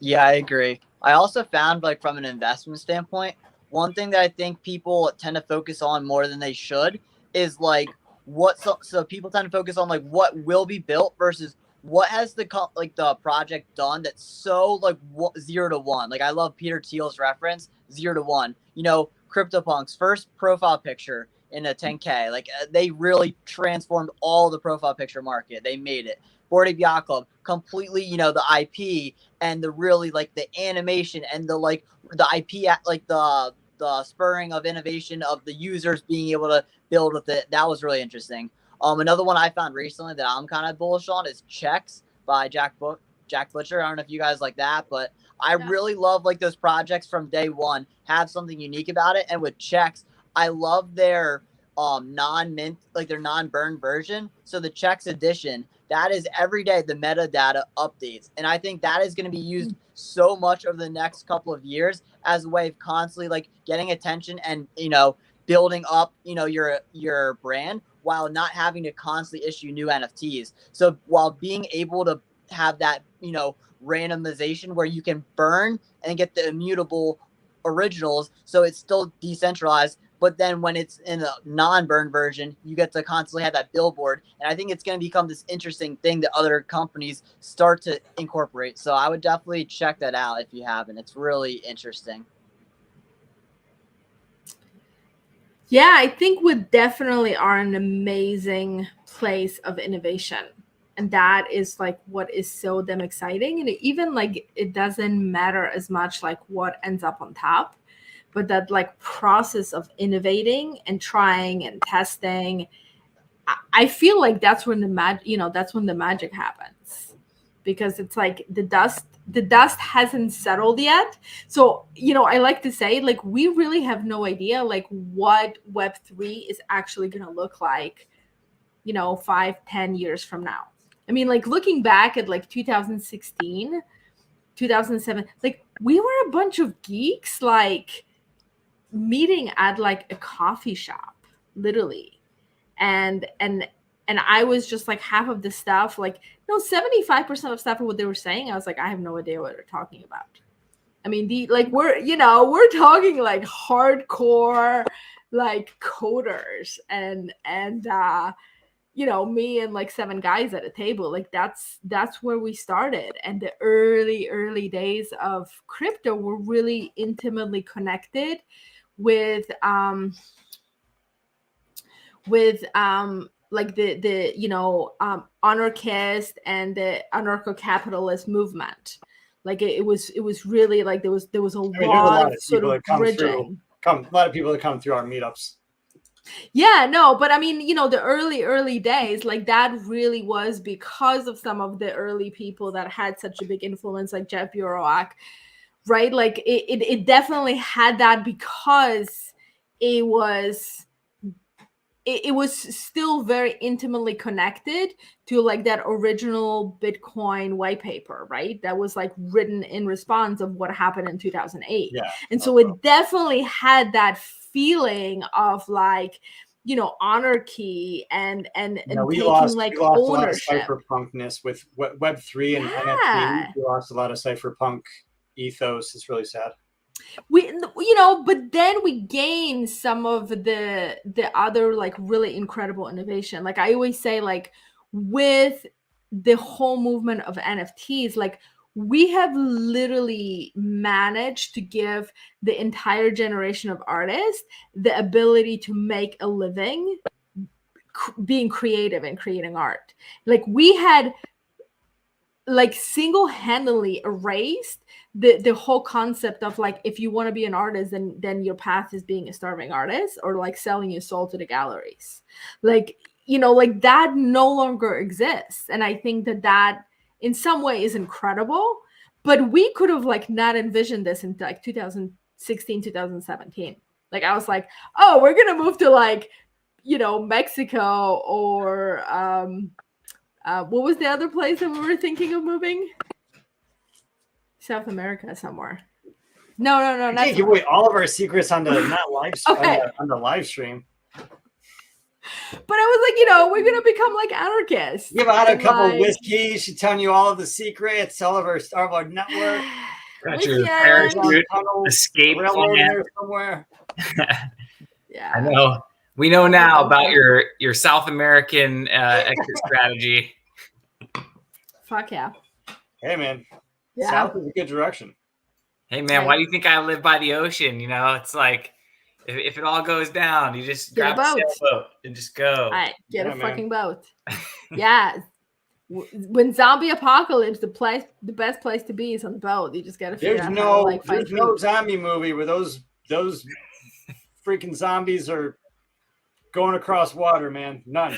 Yeah, I agree. I also found, like, from an investment standpoint, one thing that I think people tend to focus on more than they should is like so people tend to focus on like what will be built versus what has the project done that's so like 0 to 1. Like, I love Peter Thiel's reference 0 to 1. CryptoPunk's first profile picture in a 10K. Like, they really transformed all the profile picture market. They made it. Bored Ape Yacht Club, completely, the IP and the really like the animation and the IP like the spurring of innovation of the users being able to build with it. That was really interesting. Another one I found recently that I'm kind of bullish on is Checks by Jack Butcher. I don't know if you guys like that, but I really love like those projects from day one have something unique about it. And with Checks, I love their non-mint, like their non-burn version. So the Checks edition, that is every day the metadata updates. And I think that is going to be used so much over the next couple of years as a way of constantly like getting attention and, building up, your brand while not having to constantly issue new NFTs. So while being able to have that, randomization where you can burn and get the immutable originals, so it's still decentralized, but then when it's in a non-burn version, you get to constantly have that billboard. And I think it's going to become this interesting thing that other companies start to incorporate. So I would definitely check that out if you haven't. It's really interesting. Yeah, I think we definitely are an amazing place of innovation. And that is like what is so damn exciting. And even like it doesn't matter as much like what ends up on top, but that like process of innovating and trying and testing, I feel like that's when that's when the magic happens, because it's like the dust hasn't settled yet. So, I like to say, like, we really have no idea like what Web3 is actually going to look like, 5-10 years from now. I mean, like looking back at like 2016, 2007, like we were a bunch of geeks like meeting at like a coffee shop, literally. And I was just like half of the stuff, like, no, 75% of stuff of what they were saying, I was like, I have no idea what they're talking about. I mean, we're talking like hardcore, like coders and me and like 7 guys at a table. Like that's where we started. And the early days of crypto were really intimately connected with like the anarchist and the anarcho-capitalist movement. Like it was really like there was a lot of sort of bridging. A lot of people that come through our meetups. Yeah, no, but I mean, the early days, like that really was because of some of the early people that had such a big influence, like Jeff Buroak, right? Like it definitely had that because it was still very intimately connected to like that original Bitcoin white paper, right? That was like written in response of what happened in 2008. Yeah, and so it definitely had that feeling of like, anarchy and we taking lost like a lot of ownership. cypherpunkness with Web3 and NFT. We lost a lot of cypherpunk ethos. It's really sad. But then we gain some of the other like really incredible innovation. Like I always say, like with the whole movement of NFTs, like we have literally managed to give the entire generation of artists the ability to make a living being creative and creating art. Like we had like single-handedly erased the whole concept of like, if you want to be an artist, then your path is being a starving artist or like selling your soul to the galleries. Like, like that no longer exists. And I think that in some way is incredible, but we could have like not envisioned this in like 2016, 2017. Like I was like, oh, we're going to move to like, Mexico or, what was the other place that we were thinking of moving? South America somewhere. No. I can't give away all of our secrets on the not live okay. on the live stream. But I was like, we're gonna become like anarchists. Give out a couple of whiskeys. She's telling you all of the secrets, all of our network. Got your parachute, escape plan somewhere. Yeah, I know. We know now about your South American exit strategy. Fuck yeah. Hey man, yeah. South is a good direction. Hey man, why do you think I live by the ocean? It's like if it all goes down, you just grab a sailboat and just go. All right, get a fucking boat. Yeah. When zombie apocalypse, the best place to be is on the boat. You just gotta figure out how to like find food. No zombie movie where those freaking zombies are going across water, man. None.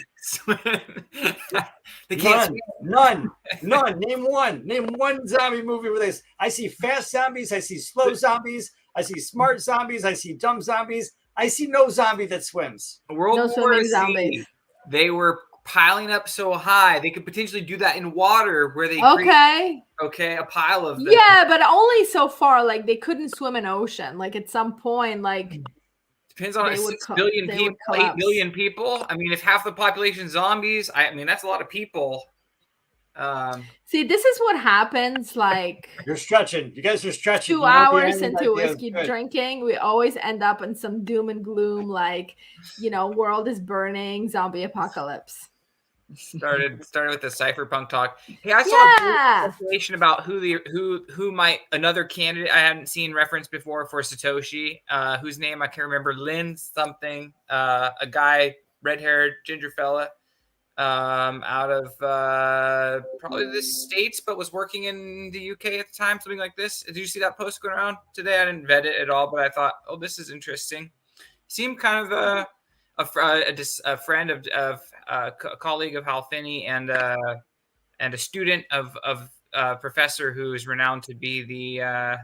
They can't None. Name one zombie movie where I see fast zombies, I see slow zombies, I see smart zombies, I see dumb zombies. I see no zombie that swims. World War Z, they were piling up so high they could potentially do that in water where they a pile of them. Yeah, but only so far. Like they couldn't swim in ocean. Like at some point, like depends on 6 billion people, 8 billion people. I mean, if half the population zombies, I mean that's a lot of people. See, this is what happens. Like you're stretching. You guys are stretching. 2 hours into whiskey drinking, we always end up in some doom and gloom. Like, world is burning, zombie apocalypse. Started with the cypherpunk talk. Hey, I saw information about who might another candidate I hadn't seen reference before for Satoshi, whose name I can't remember. Lynn something, a guy, red-haired ginger fella, out of probably the States, but was working in the UK at the time, something like this. Did you see that post going around today? I didn't vet it at all, but I thought, oh, this is interesting. Seemed kind of a friend of a colleague of Hal Finney and a student of a professor who is renowned to be the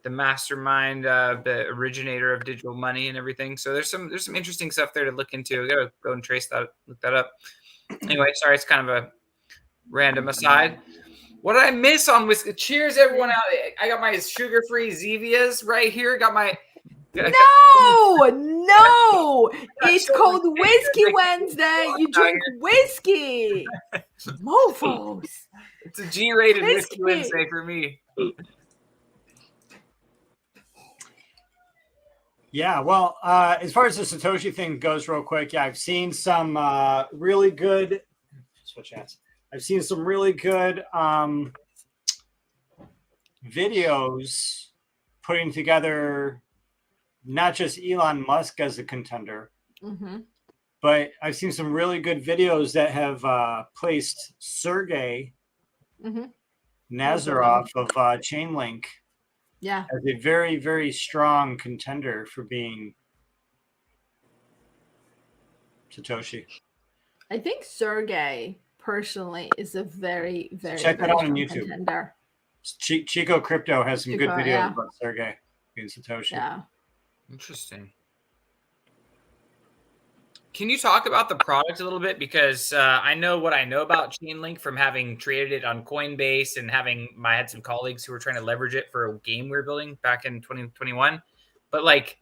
mastermind, the originator of digital money and everything. So there's some interesting stuff there to look into. I gotta go and look that up. Anyway, sorry, it's kind of random aside. What did I miss on whiskey? Cheers, everyone out. I got my sugar-free Zevias right here. Got my No, it's called Whiskey Wednesday. You drink whiskey. Mofos. It's a G-rated Whiskey. Whiskey Wednesday for me. Yeah, well, as far as the Satoshi thing goes, real quick, yeah, I've seen some really good. Switch hands. I've seen some really good videos putting together not just Elon Musk as a contender, but I've seen some really good videos that have placed Sergey Nazarov of Chainlink as a very, very strong contender for being Satoshi. I think Sergey personally is a very, very, check that very out on strong YouTube. contender. Chico Crypto has some good Chico, videos yeah. about Sergey being Satoshi. Yeah. Interesting. Can you talk about the product a little bit? Because I know what I know about Chainlink from having traded it on Coinbase and I had some colleagues who were trying to leverage it for a game we were building back in 2021. But like,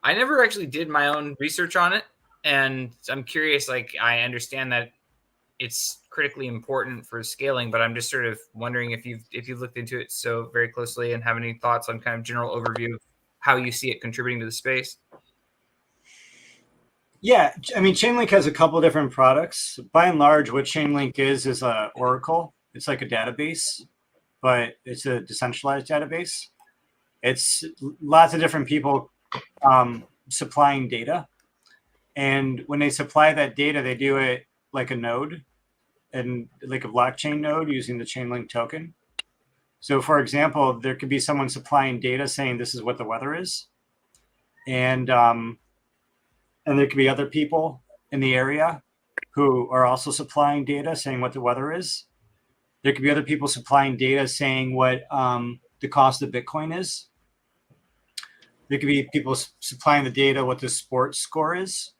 I never actually did my own research on it. And I'm curious, like, I understand that it's critically important for scaling, but I'm just sort of wondering if you've looked into it so very closely and have any thoughts on kind of general overview of how you see it contributing to the space. Yeah, I mean, Chainlink has a couple different products. By and large, what Chainlink is a Oracle. It's like a database, but it's a decentralized database. It's lots of different people supplying data. And when they supply that data, they do it like a node and like a blockchain node using the Chainlink token. So for example, there could be someone supplying data saying this is what the weather is. And there could be other people in the area who are also supplying data saying what the weather is. There could be other people supplying data saying what the cost of Bitcoin is. There could be people supplying the data what the sports score is.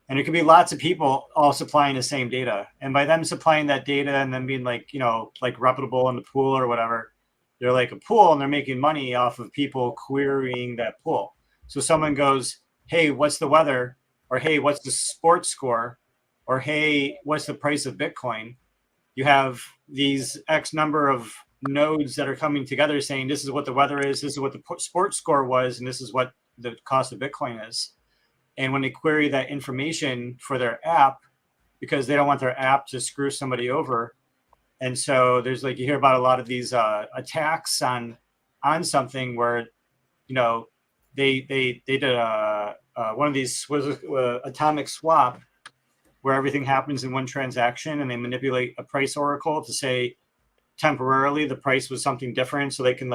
And it could be lots of people all supplying the same data. And by them supplying that data and then being like, like reputable in the pool or whatever, they're like a pool and they're making money off of people querying that pool. So someone goes, hey, what's the weather? Or hey, what's the sports score? Or hey, what's the price of Bitcoin? You have these X number of nodes that are coming together saying this is what the weather is, this is what the sports score was, and this is what the cost of Bitcoin is. And when they query that information for their app, because they don't want their app to screw somebody over, and so there's like, you hear about a lot of these attacks on something where, they did one of these was atomic swap, where everything happens in one transaction, and they manipulate a price oracle to say temporarily the price was something different, so they can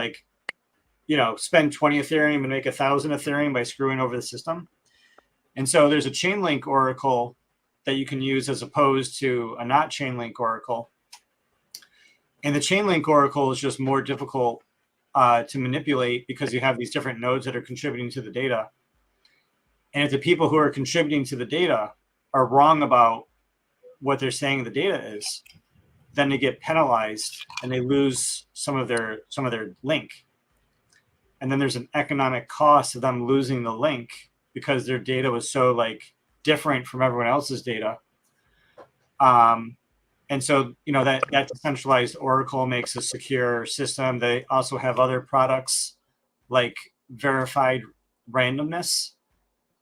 spend 20 Ethereum and make 1,000 Ethereum by screwing over the system. And so there's a Chainlink oracle that you can use as opposed to a not Chainlink oracle. And the Chainlink oracle is just more difficult to manipulate because you have these different nodes that are contributing to the data. And if the people who are contributing to the data are wrong about what they're saying the data is, then they get penalized and they lose some of their link. And then there's an economic cost of them losing the link because their data was so different from everyone else's data. And so, that decentralized oracle makes a secure system. They also have other products like verified randomness.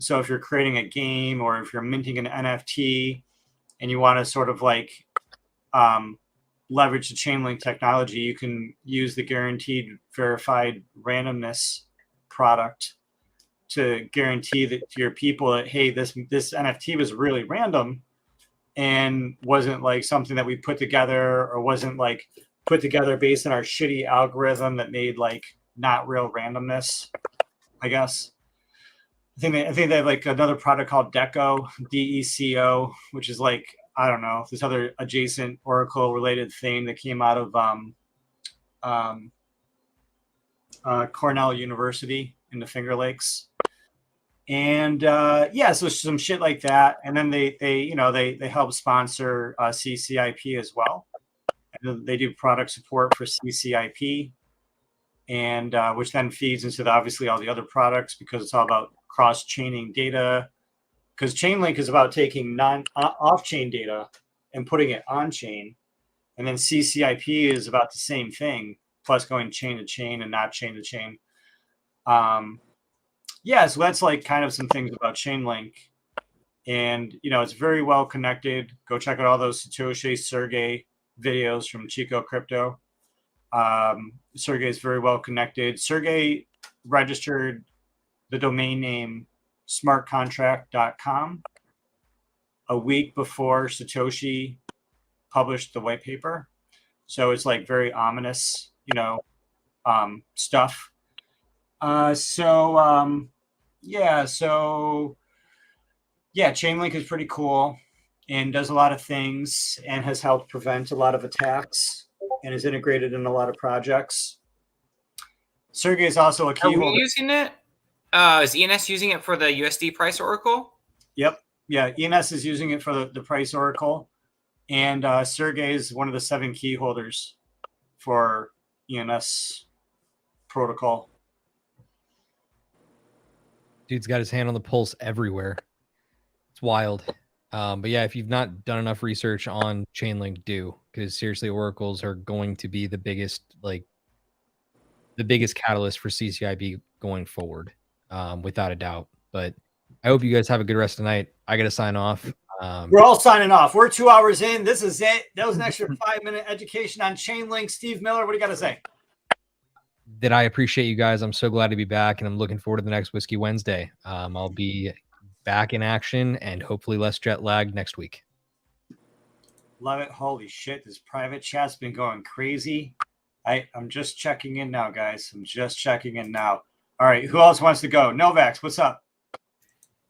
So if you're creating a game or if you're minting an NFT and you want to sort of leverage the Chainlink technology, you can use the guaranteed verified randomness product to guarantee that to your people that, hey, this NFT was really random and wasn't something that we put together or wasn't put together based on our shitty algorithm that made not real randomness, I guess. I think they have another product called Deco, DECO, which is I don't know, this other adjacent Oracle related thing that came out of Cornell University in the Finger Lakes. And yeah, so some shit like that. And then they help sponsor CCIP as well. And they do product support for CCIP, and which then feeds into obviously all the other products, because it's all about cross-chaining data. Because Chainlink is about taking off-chain data and putting it on-chain, and then CCIP is about the same thing, plus going chain to chain and not chain to chain. Yeah, so that's like kind of some things about Chainlink, and it's very well connected. Go check out all those Satoshi Sergey videos from Chico Crypto. Sergey is very well connected. Sergey registered the domain name smartcontract.com a week before Satoshi published the white paper. So it's like very ominous, stuff. Chainlink is pretty cool and does a lot of things and has helped prevent a lot of attacks and is integrated in a lot of projects. Sergey is also a key holder. Are we using it? Is ENS using it for the USD price oracle? Yep. Yeah, ENS is using it for the price oracle. And Sergey is one of the 7 key holders for ENS protocol. Dude's got his hand on the pulse everywhere. It's wild. But yeah, if you've not done enough research on Chainlink, do, because seriously, oracles are going to be the biggest catalyst for CCIB going forward, without a doubt. But I hope you guys have a good rest of the night. I got to sign off. We're all signing off. We're 2 hours in. This is it. That was an extra 5-minute education on Chainlink. Steve Miller, what do you got to say? That I appreciate you guys. I'm so glad to be back, and I'm looking forward to the next Whiskey Wednesday. I'll be back in action and hopefully less jet lagged next week. Love it. Holy shit. This private chat's been going crazy. I'm just checking in now, guys. I'm just checking in now. All right. Who else wants to go? Novax, what's up?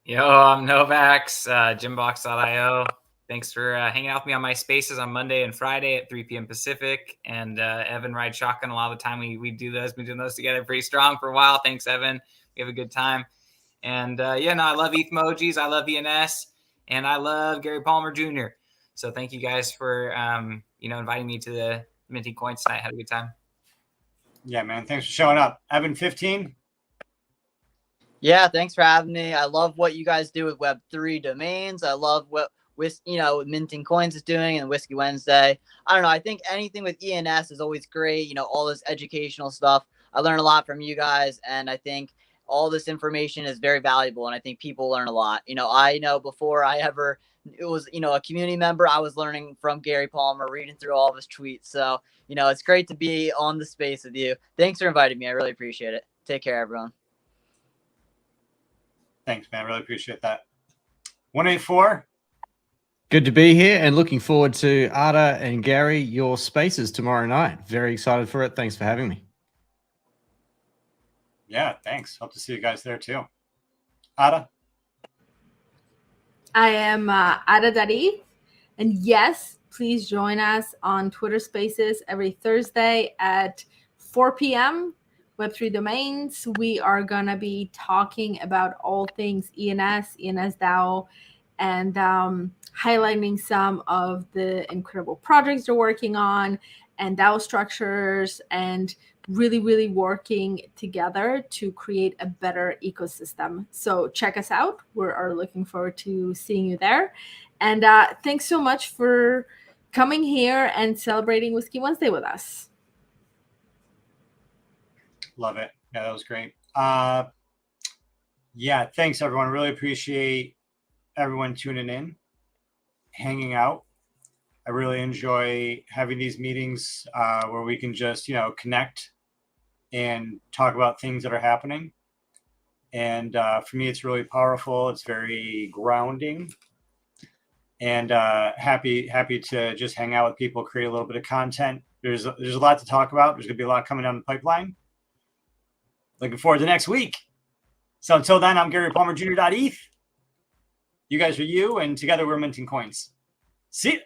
Yo, I'm Novax, Gymbox.io. Thanks for hanging out with me on my spaces on Monday and Friday at 3 p.m. Pacific. And Evan rides shotgun a lot of the time. We do those. Been doing those together pretty strong for a while. Thanks, Evan. We have a good time. And I love ETH emojis. I love ENS, and I love Gary Palmer Jr. So thank you guys for inviting me to the minting coins tonight. Had a good time. Yeah, man. Thanks for showing up. Evan 15. Yeah, thanks for having me. I love what you guys do with Web3 domains. I love what minting coins is doing and Whiskey Wednesday. I don't know. I think anything with ENS is always great. All this educational stuff. I learn a lot from you guys, and I think all this information is very valuable, and I think people learn a lot. I know before I ever was, a community member, I was learning from Gary Palmer, reading through all of his tweets. So, it's great to be on the space with you. Thanks for inviting me. I really appreciate it. Take care, everyone. Thanks, man. Really appreciate that. 184. Good to be here, and looking forward to Ada and Gary, your spaces tomorrow night. Very excited for it. Thanks for having me. Yeah, thanks. Hope to see you guys there too. Ada? I am Ada.eth. And yes, please join us on Twitter Spaces every Thursday at 4 p.m. Web3 domains. We are going to be talking about all things ENS DAO, and highlighting some of the incredible projects they're working on and DAO structures, and really, really working together to create a better ecosystem. So check us out. We are looking forward to seeing you there. And thanks so much for coming here and celebrating Whiskey Wednesday with us. Love it. Yeah, that was great. Thanks, everyone. Really appreciate everyone tuning in, hanging out. I really enjoy having these meetings where we can just, connect and talk about things that are happening. And for me, it's really powerful. It's very grounding, and happy to just hang out with people, create a little bit of content. There's a lot to talk about. There's gonna be a lot coming down the pipeline. Looking forward to next week. So until then, I'm Gary Palmer Jr.eth. You guys are you, and together we're minting coins. See ya.